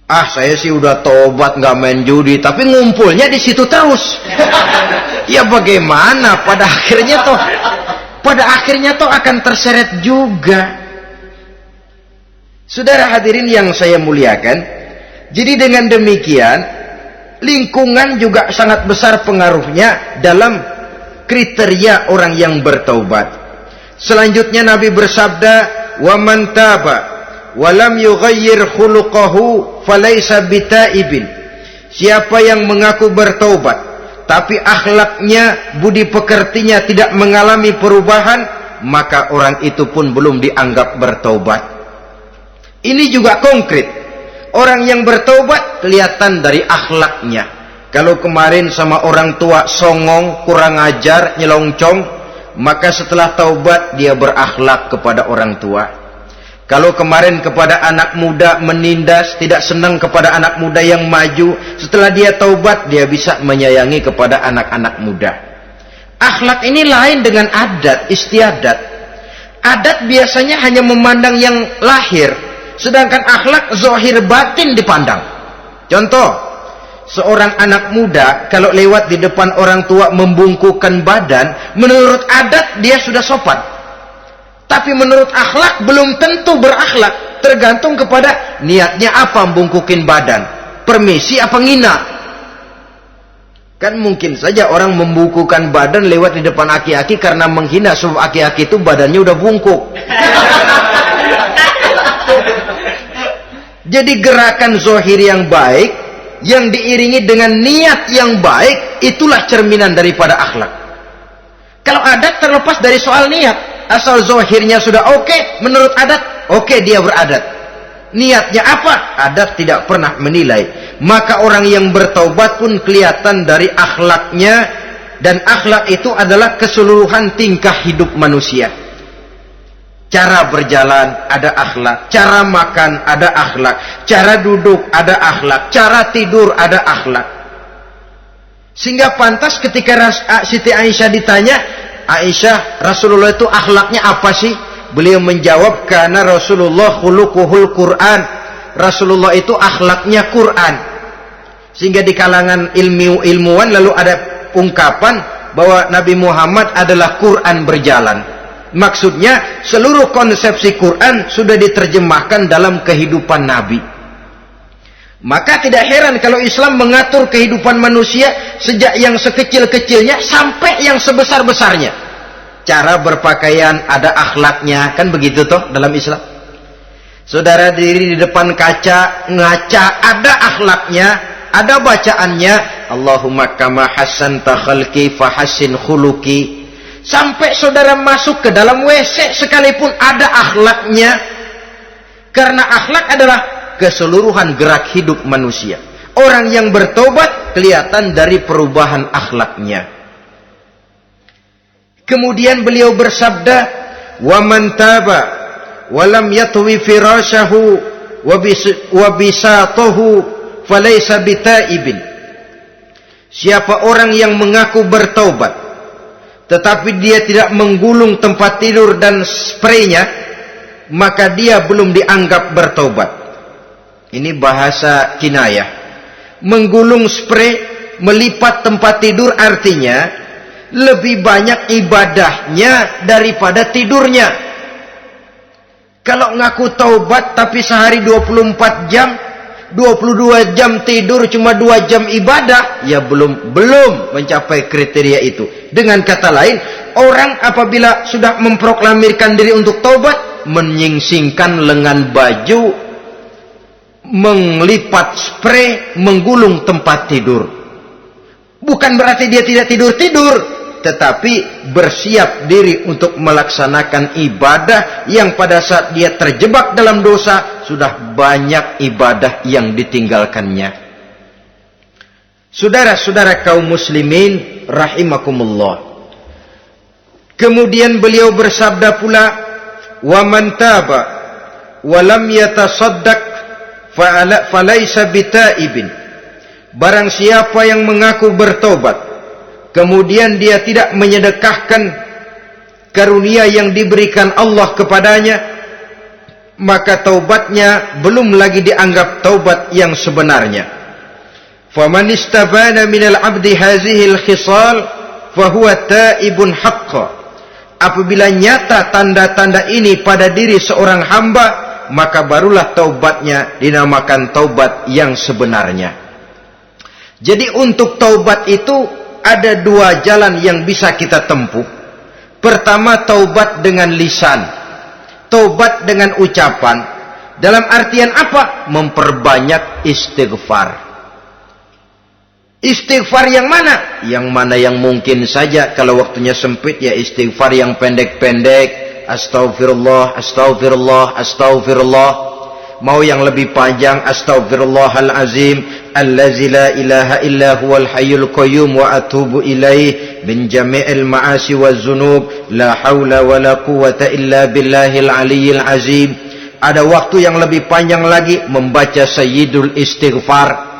Ah, saya sih udah tobat nggak main judi, tapi ngumpulnya di situ terus. Ya bagaimana? Pada akhirnya toh akan terseret juga. Saudara hadirin yang saya muliakan, jadi dengan demikian lingkungan juga sangat besar pengaruhnya dalam kriteria orang yang bertaubat. Selanjutnya Nabi bersabda, wa man taba walam yughayyir khuluquhu falaysa bitaibin. Siapa yang mengaku bertaubat tapi akhlaknya, budi pekertinya tidak mengalami perubahan, maka orang itu pun belum dianggap bertaubat. Ini juga konkret. Orang yang bertaubat kelihatan dari akhlaknya. Kalau kemarin sama orang tua songong, kurang ajar, nyelongcong, maka setelah taubat dia berakhlak kepada orang tua. Kalau kemarin kepada anak muda menindas, tidak senang kepada anak muda yang maju, setelah dia taubat dia bisa menyayangi kepada anak-anak muda. Akhlak ini lain dengan adat, istiadat. Adat biasanya hanya memandang yang lahir, sedangkan akhlak zahir batin dipandang. Contoh, seorang anak muda kalau lewat di depan orang tua membungkukkan badan, menurut adat dia sudah sopan. Tapi menurut akhlak belum tentu berakhlak. Tergantung kepada niatnya apa membungkukin badan. Permisi apa ngina. Kan mungkin saja orang membungkukan badan lewat di depan aki-aki karena menghina, sebab aki-aki itu badannya udah bungkuk. Jadi gerakan zohir yang baik, yang diiringi dengan niat yang baik, itulah cerminan daripada akhlak. Kalau adat terlepas dari soal niat, asal zohirnya sudah oke, menurut adat, oke dia beradat. Niatnya apa? Adat tidak pernah menilai. Maka orang yang bertaubat pun kelihatan dari akhlaknya, dan akhlak itu adalah keseluruhan tingkah hidup manusia. Cara berjalan ada akhlak, cara makan ada akhlak, cara duduk ada akhlak, cara tidur ada akhlak. Sehingga pantas ketika Siti Aisyah ditanya, Aisyah, Rasulullah itu akhlaknya apa sih? Beliau menjawab, karena Rasulullah khuluquhul Quran. Rasulullah itu akhlaknya Quran. Sehingga di kalangan ilmuwan lalu ada ungkapan bahwa Nabi Muhammad adalah Quran berjalan. Maksudnya seluruh konsepsi Quran sudah diterjemahkan dalam kehidupan Nabi. Maka tidak heran kalau Islam mengatur kehidupan manusia sejak yang sekecil-kecilnya sampai yang sebesar-besarnya. Cara berpakaian ada akhlaknya, kan begitu toh dalam Islam. Saudara diri di depan kaca, ngaca, ada akhlaknya, ada bacaannya. Allahumma kama hassanta khalqi fahassin khuluqi. Sampai saudara masuk ke dalam WC sekalipun ada akhlaknya. Karena akhlak adalah keseluruhan gerak hidup manusia. Orang yang bertobat kelihatan dari perubahan akhlaknya. Kemudian beliau bersabda, "Wa man taba wa lam yatwi firashahu wa bisatahu falaysa bitaibin." Siapa orang yang mengaku bertaubat tetapi dia tidak menggulung tempat tidur dan spraynya, maka dia belum dianggap bertaubat. Ini bahasa kinayah. Menggulung spray, melipat tempat tidur artinya lebih banyak ibadahnya daripada tidurnya. Kalau ngaku taubat tapi sehari 24 jam, 22 jam tidur, cuma 2 jam ibadah, ya belum mencapai kriteria itu. Dengan kata lain, orang apabila sudah memproklamirkan diri untuk taubat, menyingsingkan lengan baju, melipat spray, menggulung tempat tidur. Bukan berarti dia tidak tidur-tidur, tetapi bersiap diri untuk melaksanakan ibadah yang pada saat dia terjebak dalam dosa, sudah banyak ibadah yang ditinggalkannya. Saudara-saudara kaum muslimin rahimakumullah. Kemudian beliau bersabda pula, "Wa man taba wa lam yatasaddaq falaysa bitaibin." Barang siapa yang mengaku bertobat, kemudian dia tidak menyedekahkan karunia yang diberikan Allah kepadanya, maka taubatnya belum lagi dianggap taubat yang sebenarnya. Faman istabana minal abdi hazihil khisal fahuwa taibun haqqa. Apabila nyata tanda-tanda ini pada diri seorang hamba, maka barulah taubatnya dinamakan taubat yang sebenarnya. Jadi untuk taubat itu ada 2 jalan yang bisa kita tempuh. Pertama, taubat dengan lisan, taubat dengan ucapan. Dalam artian apa? Memperbanyak istighfar. Istighfar yang mana? Yang mana yang mungkin saja. Kalau waktunya sempit, ya istighfar yang pendek-pendek. Astaghfirullah, astaghfirullah, astaghfirullah. Mau yang lebih panjang, astaghfirullahalazim allazi la ilaha illa huwal hayyul qayyum wa atubu ilaih min jami'il ma'asi waz zunub la haula wala quwwata illa billahil aliyyil azim. Ada waktu yang lebih panjang lagi membaca sayyidul istighfar.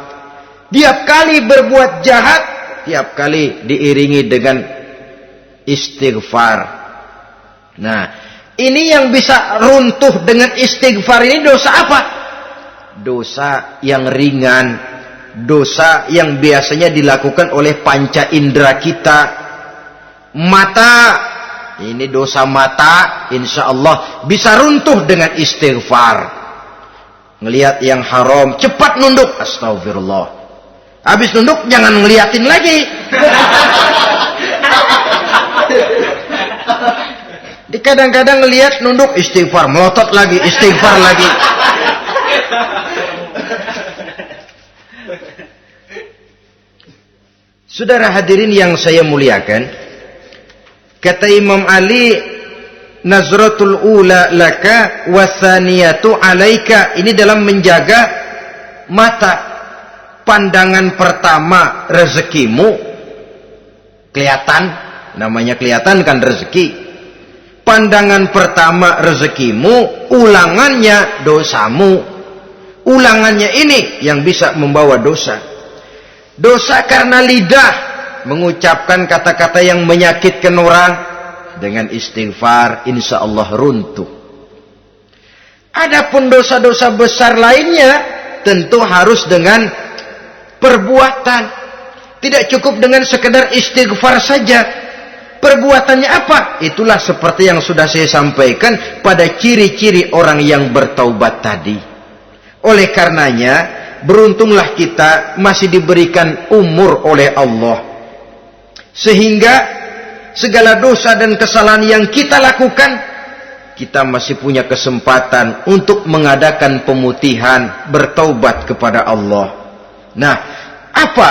Tiap kali berbuat jahat, tiap kali diiringi dengan istighfar. Nah, ini yang bisa runtuh dengan istighfar ini dosa apa? Dosa yang ringan, dosa yang biasanya dilakukan oleh panca indera kita. Mata, ini dosa mata, insya Allah bisa runtuh dengan istighfar. Ngelihat yang haram, cepat nunduk, astagfirullah. Habis nunduk, jangan ngeliatin lagi. Kadang-kadang ngelihat nunduk, istighfar, melotot lagi, istighfar lagi. Saudara hadirin yang saya muliakan, kata Imam Ali, nazratul ula laka wathaniyatu alaika. Ini dalam menjaga mata. Pandangan pertama rezekimu kelihatan, namanya kelihatan kan rezeki. Pandangan pertama rezekimu, ulangannya dosamu. Ulangannya ini yang bisa membawa dosa. Dosa karena lidah, mengucapkan kata-kata yang menyakitkan orang. Dengan istighfar, insya Allah runtuh. Adapun dosa-dosa besar lainnya, tentu harus dengan perbuatan. Tidak cukup dengan sekedar istighfar saja. Perbuatannya apa? Itulah seperti yang sudah saya sampaikan pada ciri-ciri orang yang bertaubat tadi. Oleh karenanya, beruntunglah kita masih diberikan umur oleh Allah. Sehingga segala dosa dan kesalahan yang kita lakukan, kita masih punya kesempatan untuk mengadakan pemutihan, bertaubat kepada Allah. Nah, apa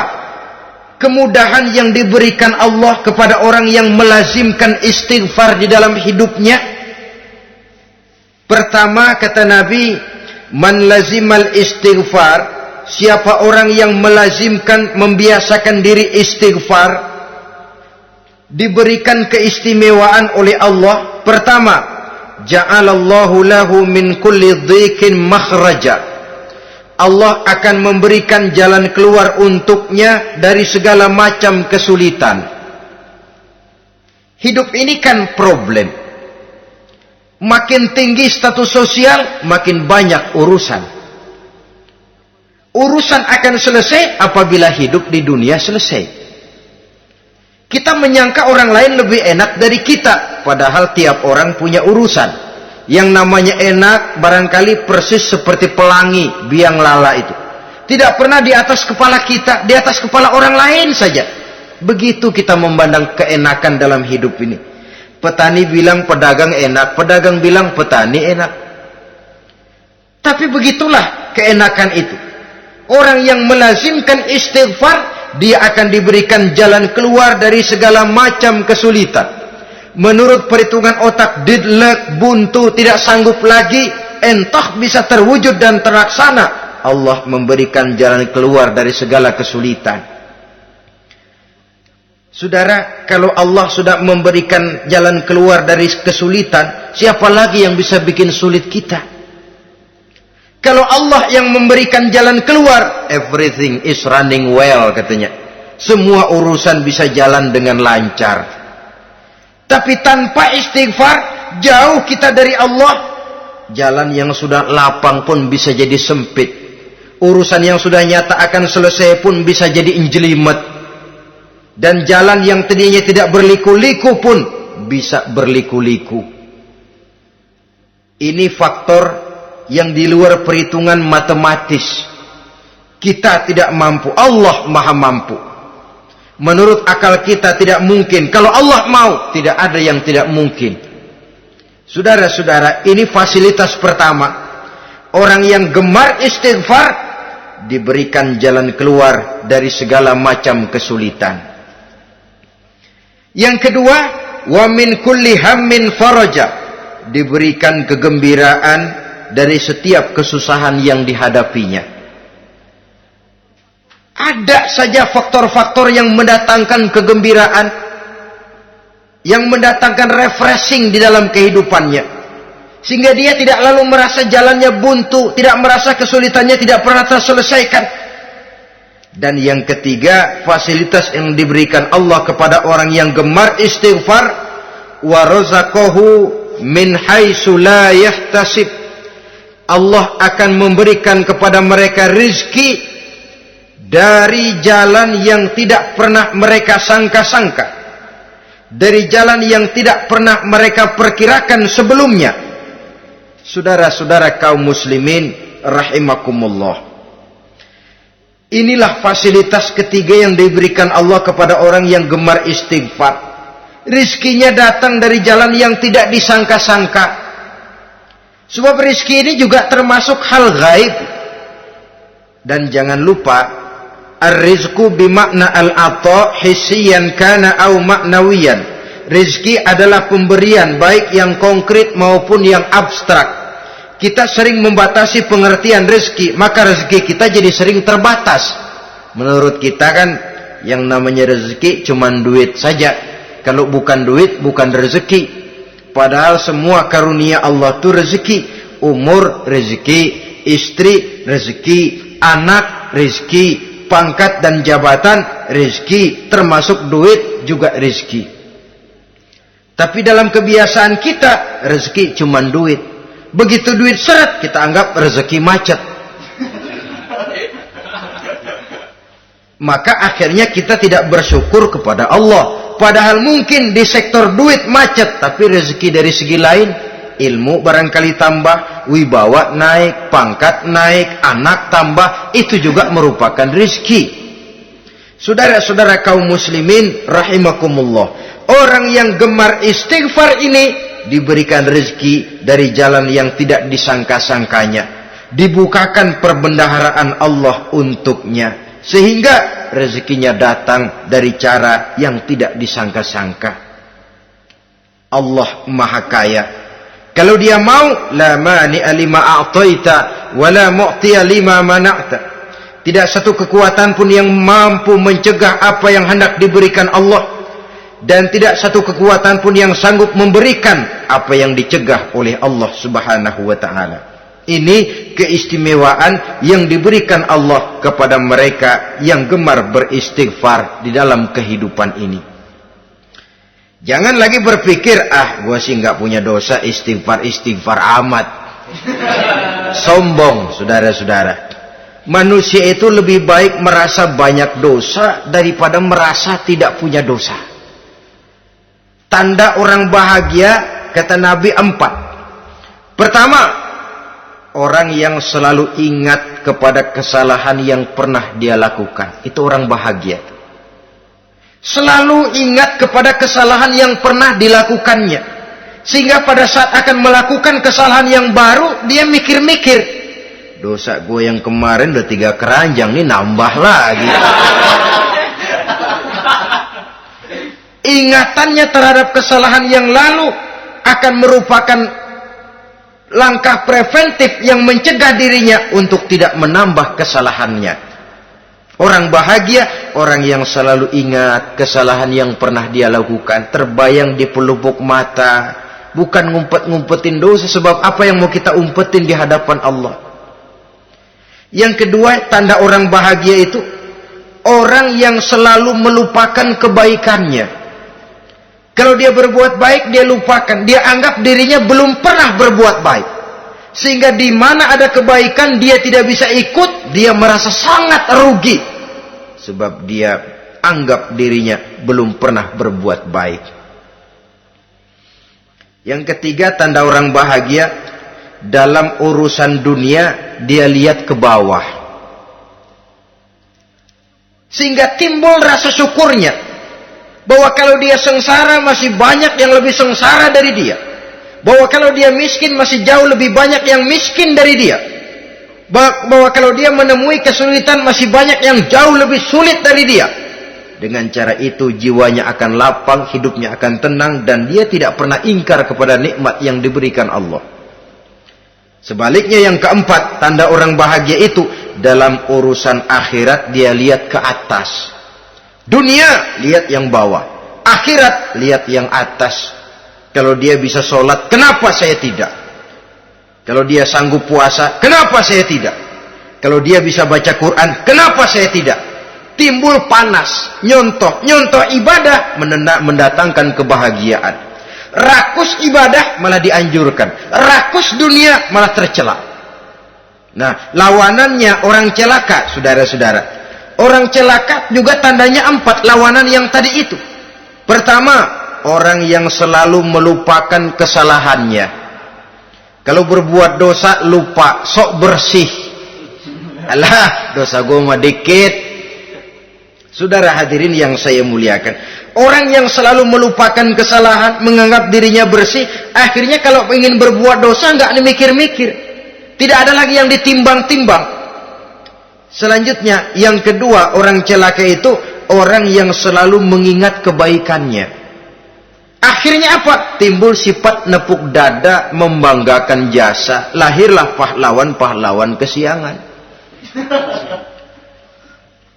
kemudahan yang diberikan Allah kepada orang yang melazimkan istighfar di dalam hidupnya? Pertama, kata Nabi, man lazimal istighfar, siapa orang yang melazimkan, membiasakan diri istighfar, diberikan keistimewaan oleh Allah. Pertama, ja'alallahu lahu min kulli dhiqin makhraja. Allah akan memberikan jalan keluar untuknya dari segala macam kesulitan. Hidup ini kan problem. Makin tinggi status sosial, makin banyak urusan. Urusan akan selesai apabila hidup di dunia selesai. Kita menyangka orang lain lebih enak dari kita, padahal tiap orang punya urusan. Yang namanya enak barangkali persis seperti pelangi biang lala itu. Tidak pernah di atas kepala kita, di atas kepala orang lain saja. Begitu kita memandang keenakan dalam hidup ini. Petani bilang pedagang enak, pedagang bilang petani enak. Tapi begitulah keenakan itu. Orang yang melazimkan istighfar, dia akan diberikan jalan keluar dari segala macam kesulitan. Menurut perhitungan otak, deadlock, buntu, tidak sanggup lagi, entah bisa terwujud dan terlaksana. Allah memberikan jalan keluar dari segala kesulitan. Saudara, kalau Allah sudah memberikan jalan keluar dari kesulitan, siapa lagi yang bisa bikin sulit kita? Kalau Allah yang memberikan jalan keluar, everything is running well, katanya. Semua urusan bisa jalan dengan lancar. Tapi tanpa istighfar, jauh kita dari Allah. Jalan yang sudah lapang pun bisa jadi sempit. Urusan yang sudah nyata akan selesai pun bisa jadi injelimet. Dan jalan yang tadinya tidak berliku-liku pun bisa berliku-liku. Ini faktor yang di luar perhitungan matematis. Kita tidak mampu, Allah maha mampu. Menurut akal kita tidak mungkin. Kalau Allah mau, tidak ada yang tidak mungkin. Saudara-saudara, ini fasilitas pertama. Orang yang gemar istighfar diberikan jalan keluar dari segala macam kesulitan. Yang kedua, wa min kulli hammin faraja, diberikan kegembiraan dari setiap kesusahan yang dihadapinya. Ada saja faktor-faktor yang mendatangkan kegembiraan, yang mendatangkan refreshing di dalam kehidupannya, sehingga dia tidak lalu merasa jalannya buntu, tidak merasa kesulitannya tidak pernah terselesaikan. Dan yang ketiga, fasilitas yang diberikan Allah kepada orang yang gemar istighfar, wa razaqahu min haitsu la yahtasib. Allah akan memberikan kepada mereka rizki dari jalan yang tidak pernah mereka sangka-sangka. dari jalan yang tidak pernah mereka perkirakan sebelumnya. Saudara-saudara kaum muslimin rahimakumullah. Inilah fasilitas ketiga yang diberikan Allah kepada orang yang gemar istighfar. Rizkinya datang dari jalan yang tidak disangka-sangka. Sebab rizki ini juga termasuk hal gaib. Dan jangan lupa, ar-rizku bimakna al-ata hissiyan kana au ma'nawiyan. Rizki adalah pemberian baik yang konkret maupun yang abstrak. Kita sering membatasi pengertian rezeki, maka rezeki kita jadi sering terbatas. Menurut kita kan yang namanya rezeki cuma duit saja. Kalau bukan duit bukan rezeki. Padahal semua karunia Allah itu rezeki. Umur rezeki, istri rezeki, anak rezeki, pangkat dan jabatan rezeki, termasuk duit juga rezeki. Tapi dalam kebiasaan kita rezeki cuma duit. Begitu duit seret, kita anggap rezeki macet. Maka akhirnya kita tidak bersyukur kepada Allah. Padahal mungkin di sektor duit macet, tapi rezeki dari segi lain, ilmu barangkali tambah, wibawa naik, pangkat naik, anak tambah, itu juga merupakan rezeki. Saudara-saudara kaum muslimin rahimakumullah. Orang yang gemar istighfar ini diberikan rezeki dari jalan yang tidak disangka-sangkanya. Dibukakan perbendaharaan Allah untuknya. Sehingga rezekinya datang dari cara yang tidak disangka-sangka. Allah Maha Kaya. Kalau dia mau, la mani'a lima a'taita wa la mu'tiya lima mana'ta. Tidak satu kekuatan pun yang mampu mencegah apa yang hendak diberikan Allah. Dan tidak satu kekuatan pun yang sanggup memberikan apa yang dicegah oleh Allah Subhanahu wa ta'ala. Ini keistimewaan yang diberikan Allah kepada mereka yang gemar beristighfar di dalam kehidupan ini. Jangan lagi berpikir, gua sih nggak punya dosa, istighfar amat. Sombong, saudara-saudara. Manusia itu lebih baik merasa banyak dosa daripada merasa tidak punya dosa. Tanda orang bahagia, kata Nabi 4. Pertama, orang yang selalu ingat kepada kesalahan yang pernah dia lakukan. Itu orang bahagia. Selalu ingat kepada kesalahan yang pernah dilakukannya. Sehingga pada saat akan melakukan kesalahan yang baru, dia mikir-mikir. Dosa gue yang kemarin udah 3 keranjang, nih nambah lagi. Ingatannya terhadap kesalahan yang lalu akan merupakan langkah preventif yang mencegah dirinya untuk tidak menambah kesalahannya. Orang bahagia, orang yang selalu ingat kesalahan yang pernah dia lakukan, terbayang di pelupuk mata, bukan ngumpet-ngumpetin dosa. Sebab apa yang mau kita umpetin di hadapan Allah? Yang kedua, tanda orang bahagia itu orang yang selalu melupakan kebaikannya. Kalau dia berbuat baik, dia lupakan. Dia anggap dirinya belum pernah berbuat baik. Sehingga di mana ada kebaikan, dia tidak bisa ikut. Dia merasa sangat rugi. Sebab dia anggap dirinya belum pernah berbuat baik. Yang ketiga, tanda orang bahagia. Dalam urusan dunia, dia lihat ke bawah. Sehingga timbul rasa syukurnya. Bahwa kalau dia sengsara masih banyak yang lebih sengsara dari dia. Bahwa kalau dia miskin masih jauh lebih banyak yang miskin dari dia. Bahwa kalau dia menemui kesulitan masih banyak yang jauh lebih sulit dari dia. Dengan cara itu jiwanya akan lapang, hidupnya akan tenang, dan dia tidak pernah ingkar kepada nikmat yang diberikan Allah. Sebaliknya yang keempat, tanda orang bahagia itu dalam urusan akhirat dia lihat ke atas. Dunia, lihat yang bawah. Akhirat, lihat yang atas. Kalau dia bisa sholat, kenapa saya tidak? Kalau dia sanggup puasa, kenapa saya tidak? Kalau dia bisa baca Quran, kenapa saya tidak? Timbul panas, nyontoh ibadah mendatangkan kebahagiaan. Rakus ibadah malah dianjurkan. Rakus dunia malah tercela. Nah, lawanannya orang celaka, saudara-saudara. Orang celaka juga tandanya 4 lawanan yang tadi itu. Pertama, orang yang selalu melupakan kesalahannya. Kalau berbuat dosa lupa, sok bersih. Alah, dosa gue mah dikit. Saudara hadirin yang saya muliakan, orang yang selalu melupakan kesalahan, menganggap dirinya bersih, akhirnya kalau ingin berbuat dosa nggak dimikir-mikir, tidak ada lagi yang ditimbang-timbang. Selanjutnya, yang kedua, orang celaka itu orang yang selalu mengingat kebaikannya. Akhirnya apa? Timbul sifat nepuk dada, membanggakan jasa, lahirlah pahlawan-pahlawan kesiangan.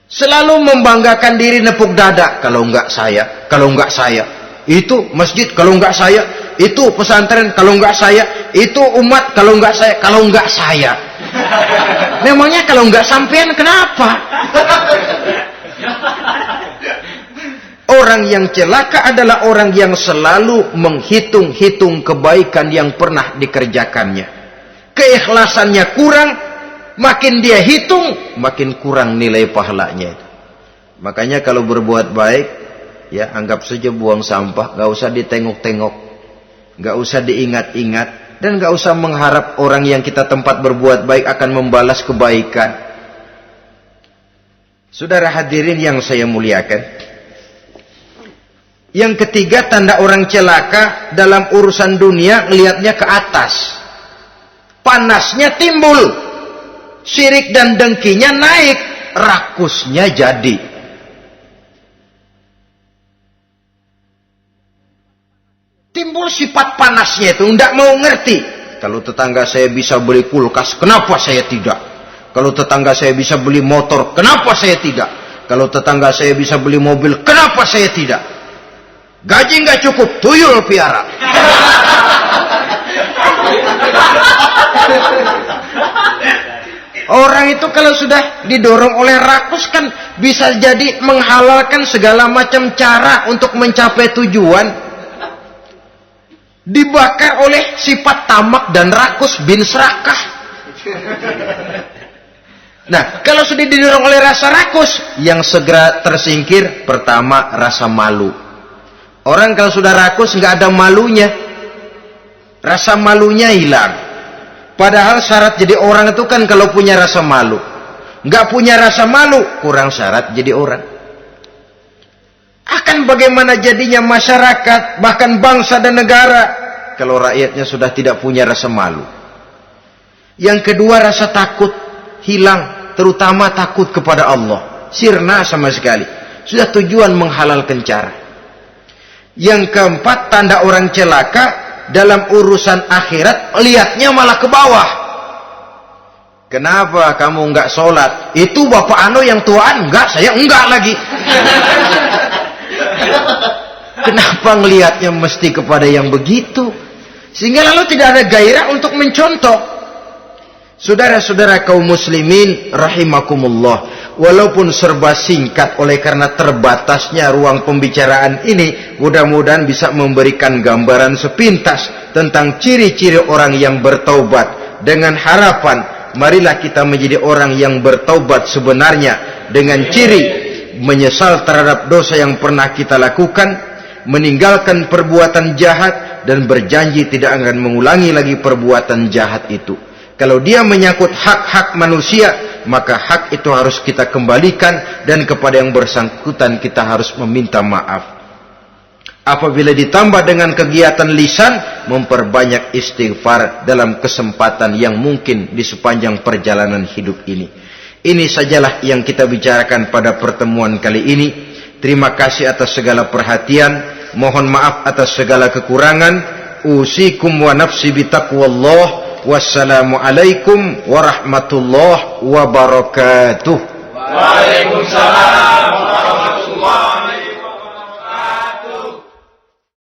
Selalu membanggakan diri, nepuk dada. Kalau enggak saya, kalau enggak saya. Itu masjid, kalau enggak saya. Itu pesantren, kalau enggak saya. Itu umat, kalau enggak saya. Kalau enggak saya. Memangnya kalau enggak sampean kenapa? Orang yang celaka adalah orang yang selalu menghitung-hitung kebaikan yang pernah dikerjakannya. Keikhlasannya kurang, makin dia hitung, makin kurang nilai pahalanya itu. Makanya kalau berbuat baik, ya anggap saja buang sampah, gak usah ditengok-tengok, gak usah diingat-ingat, dan gak usah mengharap orang yang kita tempat berbuat baik akan membalas kebaikan. Saudara hadirin yang saya muliakan, yang ketiga, tanda orang celaka dalam urusan dunia, lihatnya ke atas. Panasnya timbul, syirik dan dengkinya naik, rakusnya jadi. Timbul sifat panasnya itu, tidak mau ngerti. Kalau tetangga saya bisa beli kulkas, kenapa saya tidak? Kalau tetangga saya bisa beli motor, kenapa saya tidak? Kalau tetangga saya bisa beli mobil, kenapa saya tidak? Gaji nggak cukup, tuyul piara. Orang itu kalau sudah didorong oleh rakus kan bisa jadi menghalalkan segala macam cara untuk mencapai tujuan. Dibakar oleh sifat tamak dan rakus bin serakah. Nah, kalau sudah didorong oleh rasa rakus, yang segera tersingkir pertama rasa malu. Orang kalau sudah rakus nggak ada malunya, rasa malunya hilang. Padahal syarat jadi orang itu kan kalau punya rasa malu. Nggak punya rasa malu, kurang syarat jadi orang. Akan bagaimana jadinya masyarakat, bahkan bangsa dan negara, kalau rakyatnya sudah tidak punya rasa malu. Yang kedua, rasa takut hilang, terutama takut kepada Allah. Sirna sama sekali. Sudah tujuan menghalalkan cara. Yang keempat, tanda orang celaka dalam urusan akhirat, lihatnya malah ke bawah. Kenapa kamu enggak sholat? Itu bapak anu yang tuaan, enggak, saya enggak lagi. Kenapa ngelihatnya mesti kepada yang begitu? Sehingga lalu tidak ada gairah untuk mencontoh. Saudara-saudara kaum muslimin rahimakumullah, walaupun serba singkat oleh karena terbatasnya ruang pembicaraan ini, mudah-mudahan bisa memberikan gambaran sepintas tentang ciri-ciri orang yang bertaubat. Dengan harapan, marilah kita menjadi orang yang bertaubat sebenarnya, dengan ciri menyesal terhadap dosa yang pernah kita lakukan, meninggalkan perbuatan jahat, dan berjanji tidak akan mengulangi lagi perbuatan jahat itu. Kalau dia menyangkut hak-hak manusia, maka hak itu harus kita kembalikan, dan kepada yang bersangkutan kita harus meminta maaf. Apabila ditambah dengan kegiatan lisan, memperbanyak istighfar dalam kesempatan yang mungkin di sepanjang perjalanan hidup ini. Ini sajalah yang kita bicarakan pada pertemuan kali ini. Terima kasih atas segala perhatian. Mohon maaf atas segala kekurangan. Usikum wa nafsi bitaqwallah. Wassalamualaikum warahmatullahi wabarakatuh. Waalaikumsalam warahmatullahi wabarakatuh.